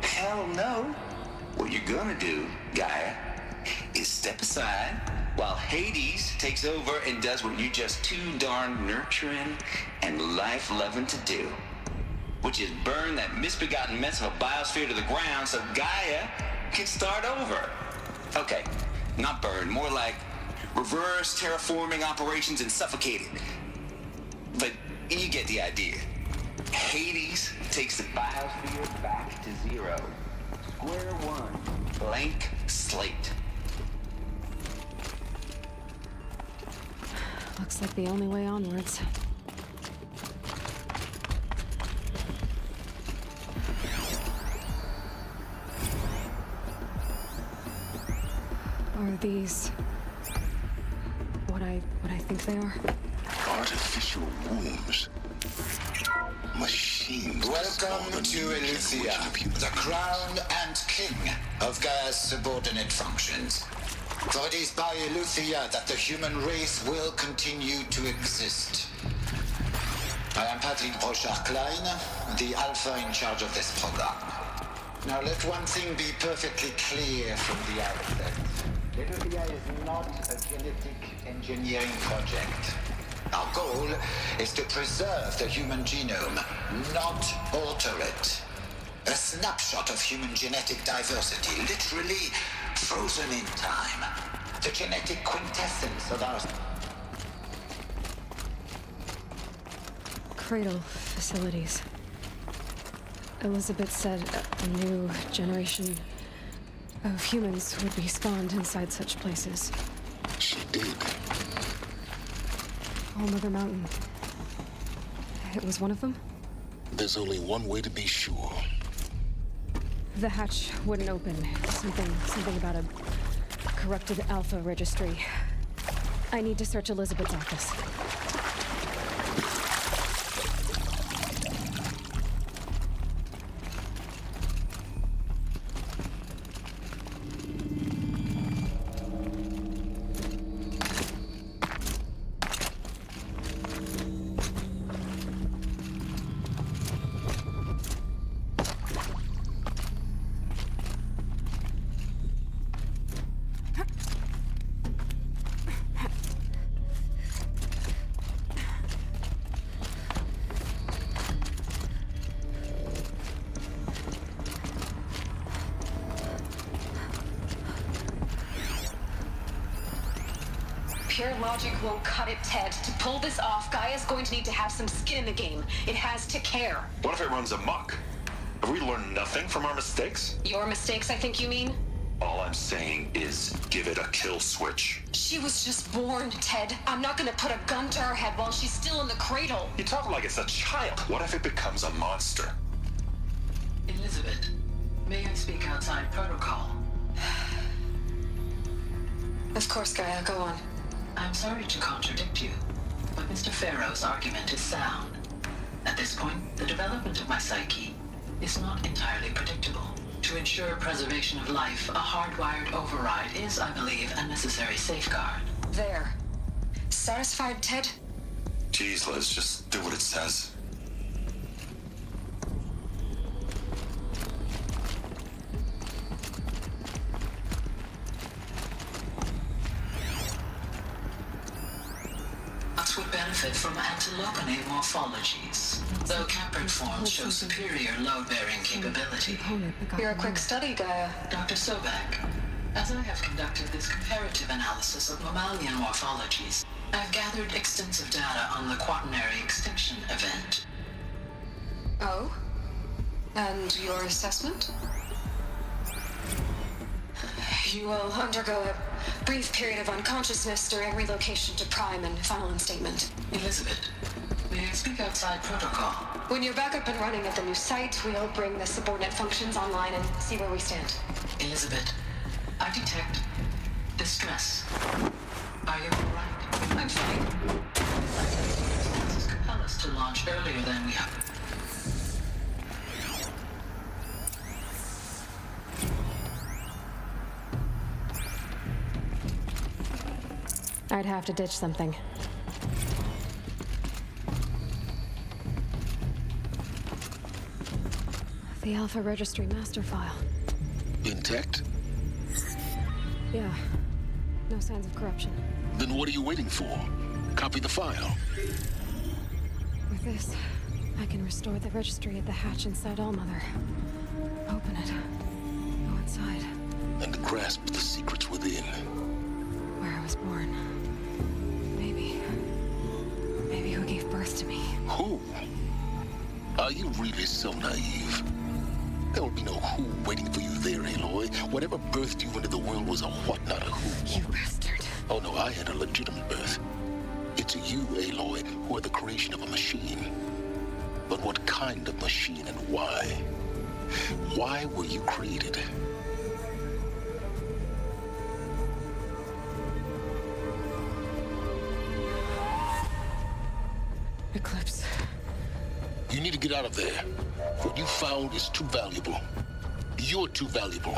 Hell no. What you're gonna do, Gaia, is step aside while Hades takes over and does what you're just too darn nurturing and life-loving to do, which is burn that misbegotten mess of a biosphere to the ground so Gaia can start over. Okay, Not burn, more like reverse terraforming operations and suffocating. But you get the idea. Hades takes the biosphere back to zero. Square one. Blank slate. Looks like the only way onwards. Are these what I think they are? Artificial wombs. Machines. Welcome to Eleuthia, the crown and king of Gaia's subordinate functions. For it is by Eleuthia that the human race will continue to exist. I am Patrick Brochard-Klein, the Alpha in charge of this program. Now let one thing be perfectly clear from the outset. Eleuthia is not a genetic engineering project. Our goal is to preserve the human genome, not alter it. A snapshot of human genetic diversity, literally frozen in time. The genetic quintessence of our... Cradle facilities. Elizabeth said a new generation of humans would be spawned inside such places. She did. All Mother Mountain. It was one of them? There's only one way to be sure. The hatch wouldn't open. Something about a corrupted Alpha registry. I need to search Elizabeth's office. Pure logic won't cut it, Ted. To pull this off, Gaia's going to need to have some skin in the game. It has to care. What if it runs amok? Have we learned nothing from our mistakes? Your mistakes, I think you mean? All I'm saying is give it a kill switch. She was just born, Ted. I'm not gonna put a gun to her head while she's still in the cradle. You talk like it's a child. What if it becomes a monster? Elizabeth, may I speak outside protocol? Of course, Gaia, go on. I'm sorry to contradict you, but Mr. Farrow's argument is sound. At this point, the development of my psyche is not entirely predictable. To ensure preservation of life, a hardwired override is, I believe, a necessary safeguard. There. Satisfied, Ted? Jeez, Liz, just do what it says. Would benefit from antilopinate morphologies, though Caprid forms show superior load-bearing capability. You're a quick study, Gaia. Dr. Sobek, as I have conducted this comparative analysis of mammalian morphologies, I've gathered extensive data on the quaternary extinction event. Oh? And your assessment? You will undergo a brief period of unconsciousness during relocation to Prime and final instatement. Elizabeth, may I speak outside protocol? When you're back up and running at the new site, we'll bring the subordinate functions online and see where we stand. Elizabeth, I detect distress. Are you all right? I'm fine. Circumstances compel us to launch earlier than we have. I'd have to ditch something. The Alpha Registry master file. Intact? Yeah. No signs of corruption. Then what are you waiting for? Copy the file. With this, I can restore the registry at the hatch inside Allmother. Open it. Go inside. and to grasp the secrets within. Where I was born. Maybe who gave birth to me. Who? Are you really so naive? There will be no who waiting for you there, Aloy. Whatever birthed you into the world was a what, not a who. You bastard. Oh no, I had a legitimate birth. It's you, Aloy, who are the creation of a machine. But what kind of machine and why? Why were you created? Eclipse. You need to get out of there. What you found is too valuable. You're too valuable.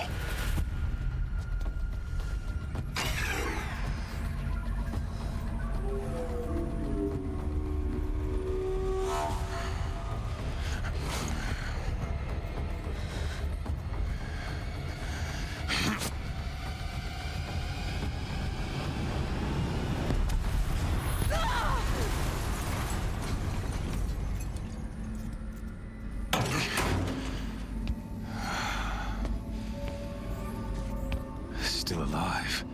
Still alive.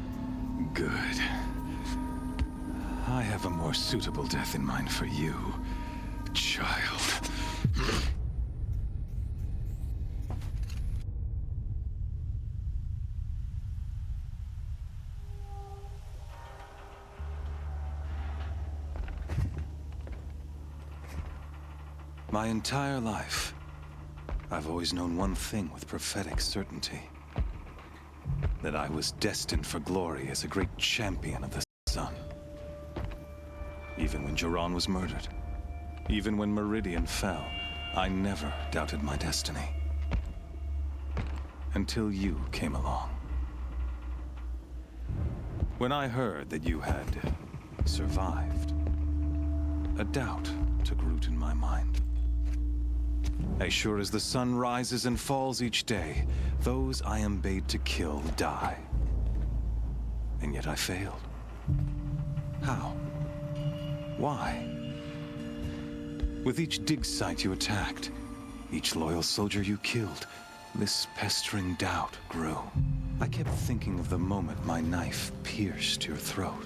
Good. I have a more suitable death in mind for you, child. My entire life, I've always known one thing with prophetic certainty. That I was destined for glory as a great champion of the sun. Even when Jiran was murdered, even when Meridian fell, I never doubted my destiny. Until you came along. When I heard that you had survived, a doubt took root in my mind. As sure as the sun rises and falls each day, those I am bade to kill die. And yet I failed. How? Why? With each dig site you attacked, each loyal soldier you killed, this pestering doubt grew. I kept thinking of the moment my knife pierced your throat.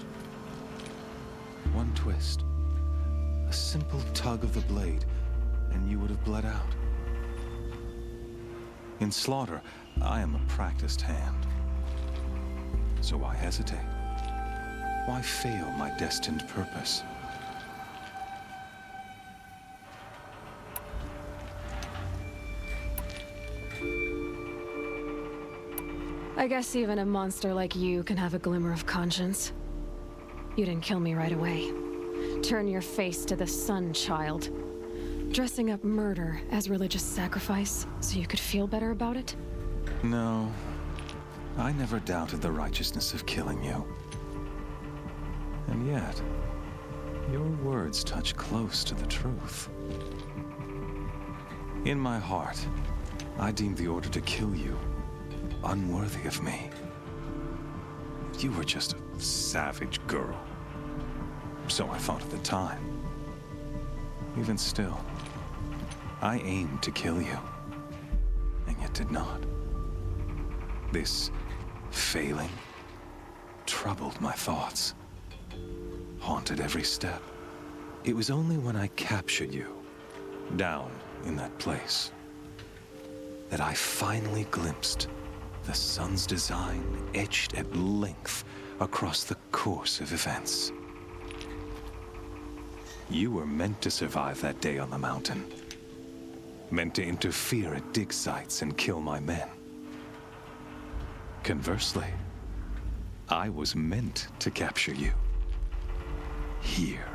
One twist, a simple tug of the blade, and you would have bled out. In slaughter, I am a practiced hand. So why hesitate? Why fail my destined purpose? I guess even a monster like you can have a glimmer of conscience. You didn't kill me right away. Turn your face to the sun, child. Dressing up murder as religious sacrifice so you could feel better about it? No. I never doubted the righteousness of killing you. And yet, your words touch close to the truth. In my heart, I deemed the order to kill you unworthy of me. You were just a savage girl. So I thought at the time. Even still, I aimed to kill you, and yet did not. This failing troubled my thoughts, haunted every step. It was only when I captured you, down in that place, that I finally glimpsed the sun's design etched at length across the course of events. You were meant to survive that day on the mountain. Meant to interfere at dig sites and kill my men. Conversely, I was meant to capture you. Here.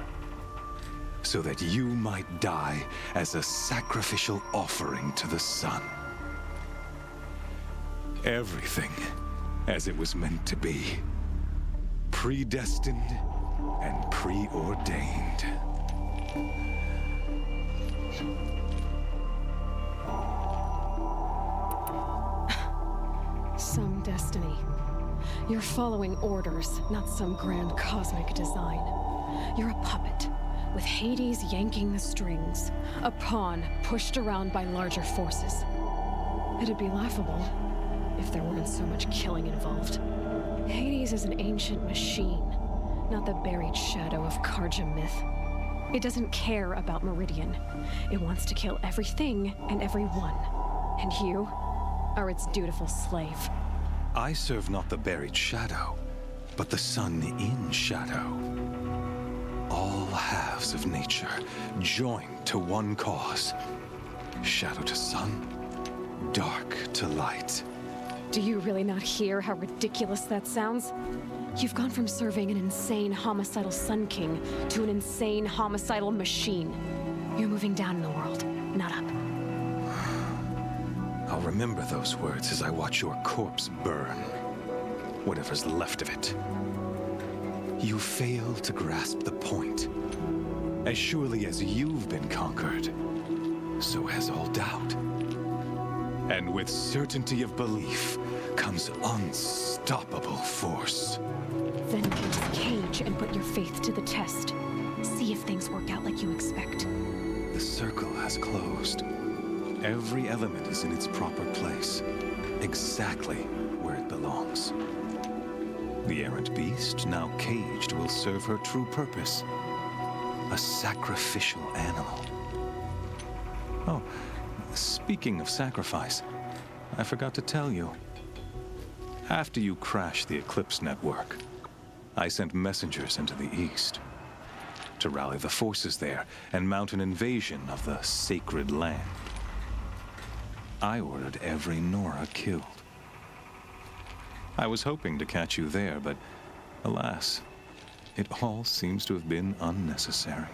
So that you might die as a sacrificial offering to the sun. Everything as it was meant to be. Predestined and preordained. Some destiny. You're following orders, not some grand cosmic design. You're a puppet, with Hades yanking the strings. A pawn pushed around by larger forces. It'd be laughable If there weren't so much killing involved. Hades is an ancient machine, not the buried shadow of Karja myth. It doesn't care about Meridian. It wants to kill everything and everyone. And you are its dutiful slave. I serve not the buried shadow, but the sun in shadow. All halves of nature joined to one cause. Shadow to sun, dark to light. Do you really not hear how ridiculous that sounds? You've gone from serving an insane homicidal Sun King to an insane homicidal machine. You're moving down in the world, not up. I'll remember those words as I watch your corpse burn. Whatever's left of it. You fail to grasp the point. As surely as you've been conquered, so has all doubt. And with certainty of belief comes unstoppable force. Then get this cage and put your faith to the test. See if things work out like you expect. The circle has closed. Every element is in its proper place, exactly where it belongs. The errant beast, now caged, will serve her true purpose. A sacrificial animal. Oh, speaking of sacrifice, I forgot to tell you. After you crashed the Eclipse network, I sent messengers into the east to rally the forces there and mount an invasion of the sacred land. I ordered every Nora killed. I was hoping to catch you there, but alas, it all seems to have been unnecessary.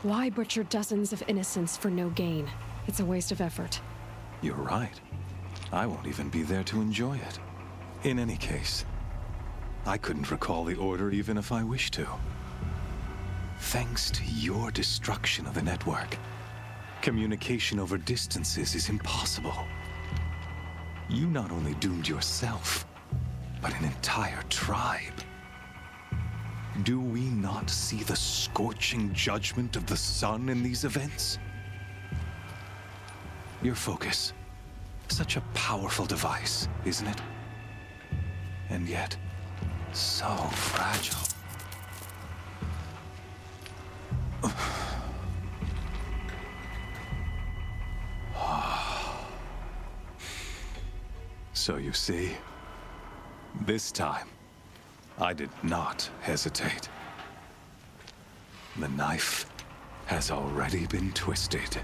Why butcher dozens of innocents for no gain? It's a waste of effort. You're right. I won't even be there to enjoy it. In any case, I couldn't recall the order even if I wished to. Thanks to your destruction of the network, communication over distances is impossible. You not only doomed yourself, but an entire tribe. Do we not see the scorching judgment of the sun in these events? Your focus, such a powerful device, isn't it? And yet, so fragile. So you see, this time, I did not hesitate. The knife has already been twisted.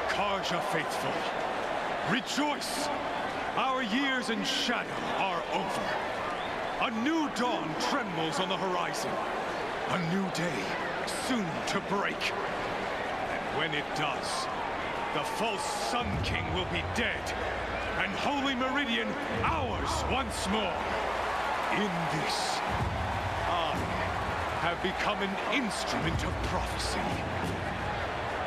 Karja faithful, rejoice! Our years in shadow are over. A new dawn trembles on the horizon. A new day soon to break. And when it does, the false Sun King will be dead, and Holy Meridian ours once more. In this, I have become an instrument of prophecy.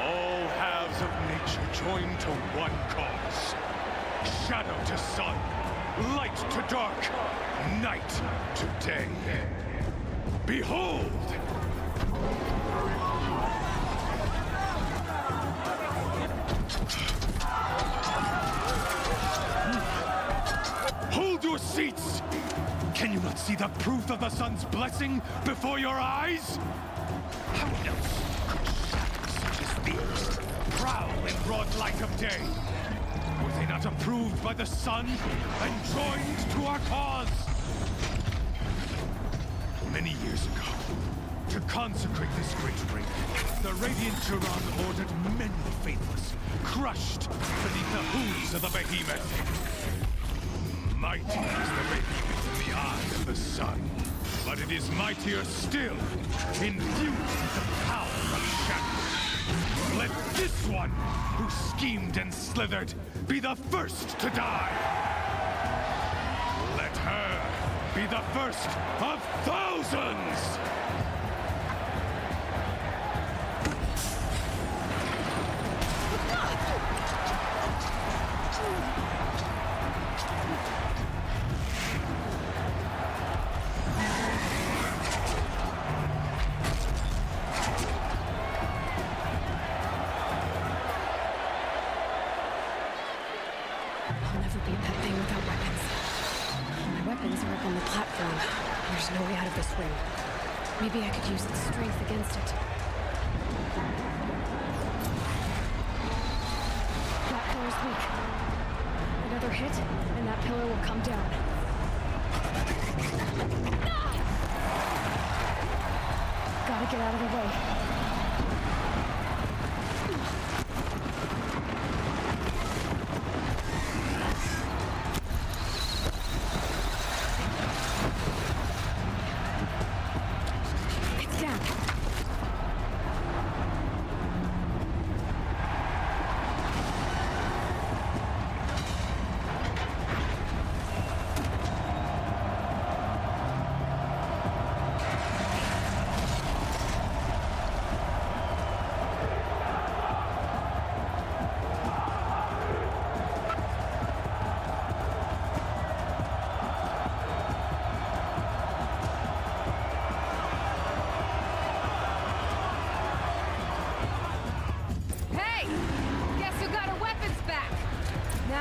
All halves of nature joined to one cause. Shadow to sun, light to dark, night to day. Behold! Hold your seats! Can you not see the proof of the sun's blessing before your eyes? How else could shadows such as these prowl in broad light of day? Were they not approved by the sun and joined to our cause? Many years ago, to consecrate this great ring, the Radiant Turan ordered many faithless, crushed beneath the hooves of the behemoth. Mighty is the behemoth in the eye of the sun, but it is mightier still, infused with the power of shadow. Let this one, who schemed and slithered, be the first to die. Let her be the first of thousands! I'll never beat that thing without weapons. My weapons are up on the platform. There's no way out of this ring. Maybe I could use its strength against it. That pillar's weak. Another hit, and that pillar will come down. Gotta get out of the way.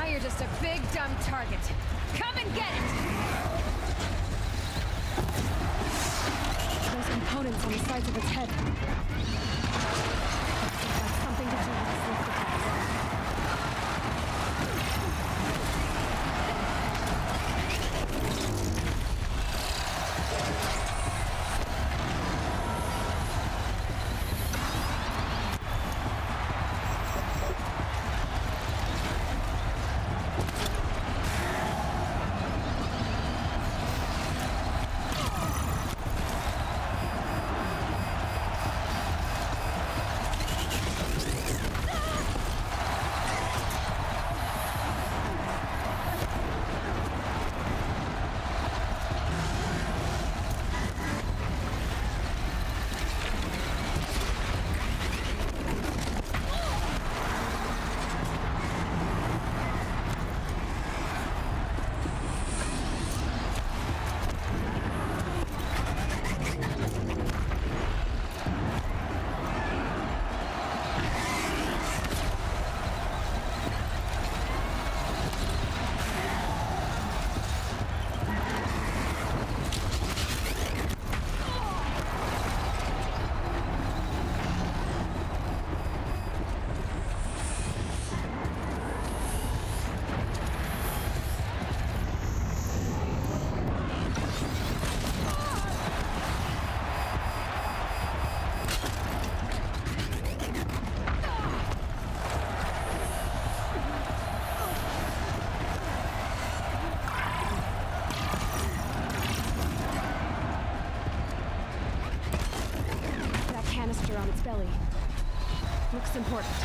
You're just a big, dumb target. Come and get it! Those components on the sides of its head. That's something to do with its lift attack. On its belly. Looks important.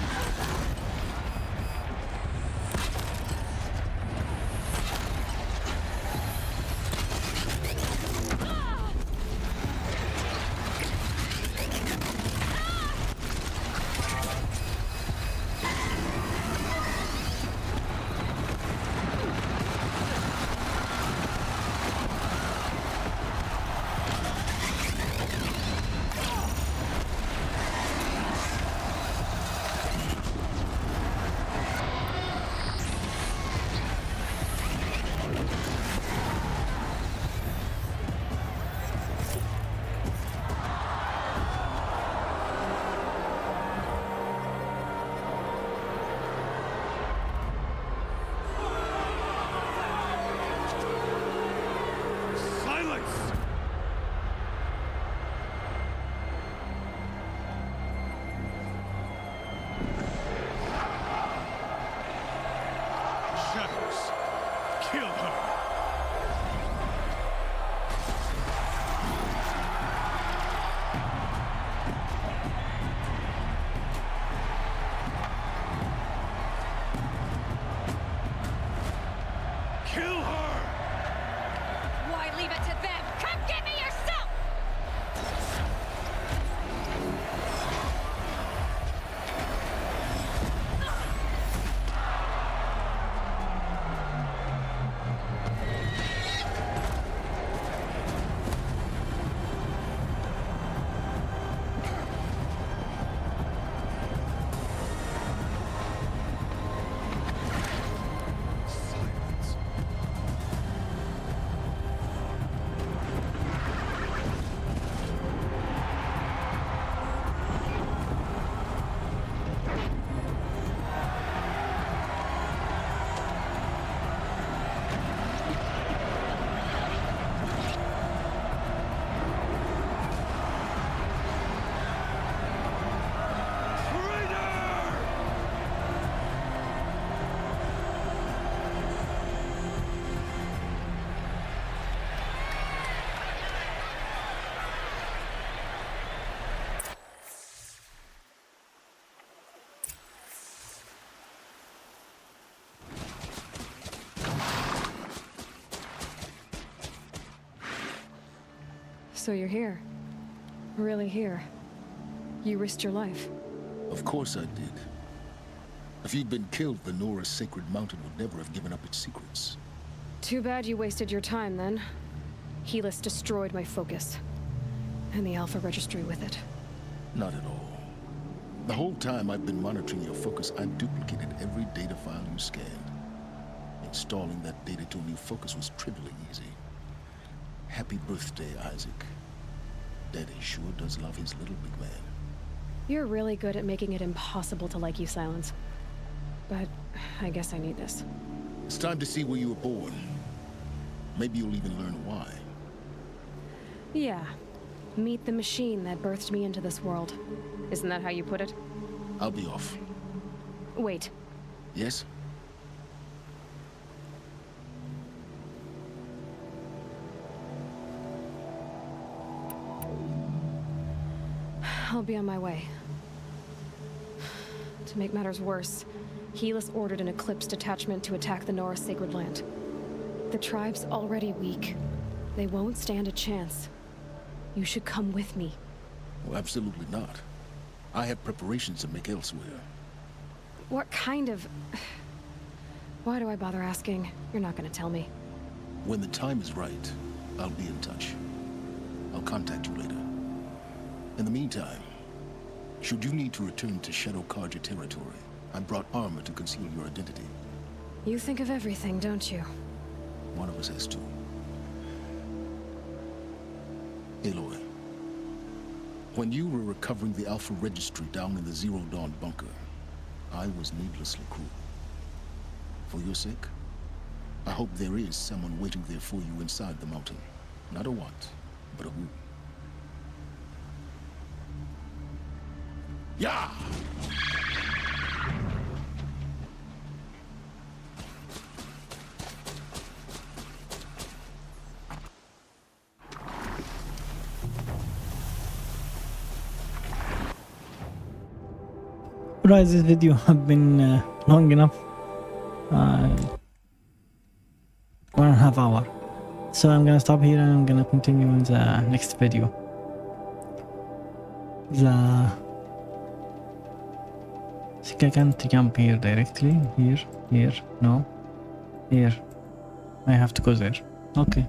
So you're here. Really here. You risked your life. Of course I did. If you'd been killed, the Nora's sacred mountain would never have given up its secrets. Too bad you wasted your time, then. Helis destroyed my focus. And the Alpha Registry with it. Not at all. The whole time I've been monitoring your focus, I've duplicated every data file you scanned. Installing that data to a new focus was trivially easy. Happy birthday, Isaac. Daddy sure does love his little big man. You're really good at making it impossible to like you, Silence. But I guess I need this. It's time to see where you were born. Maybe you'll even learn why. Yeah. Meet the machine that birthed me into this world. Isn't that how you put it? I'll be off. Wait. Yes? I'll be on my way. To make matters worse, Helis ordered an Eclipse detachment to attack the Nora Sacred Land. The tribe's already weak. They won't stand a chance. You should come with me. Well, absolutely not. I have preparations to make elsewhere. What kind of... Why do I bother asking? You're not gonna tell me. When the time is right, I'll be in touch. I'll contact you later. In the meantime, should you need to return to Shadow Karja territory, I brought armor to conceal your identity. You think of everything, don't you? One of us has to. Aloy, when you were recovering the Alpha Registry down in the Zero Dawn bunker, I was needlessly cruel. For your sake, I hope there is someone waiting there for you inside the mountain. Not a what, but a who. Yeah! Right, this video have been long enough. 1.5 hours. So I'm gonna stop here and I'm gonna continue in the next video. I think I can't jump here directly. Here, no. Here. I have to go there. Okay.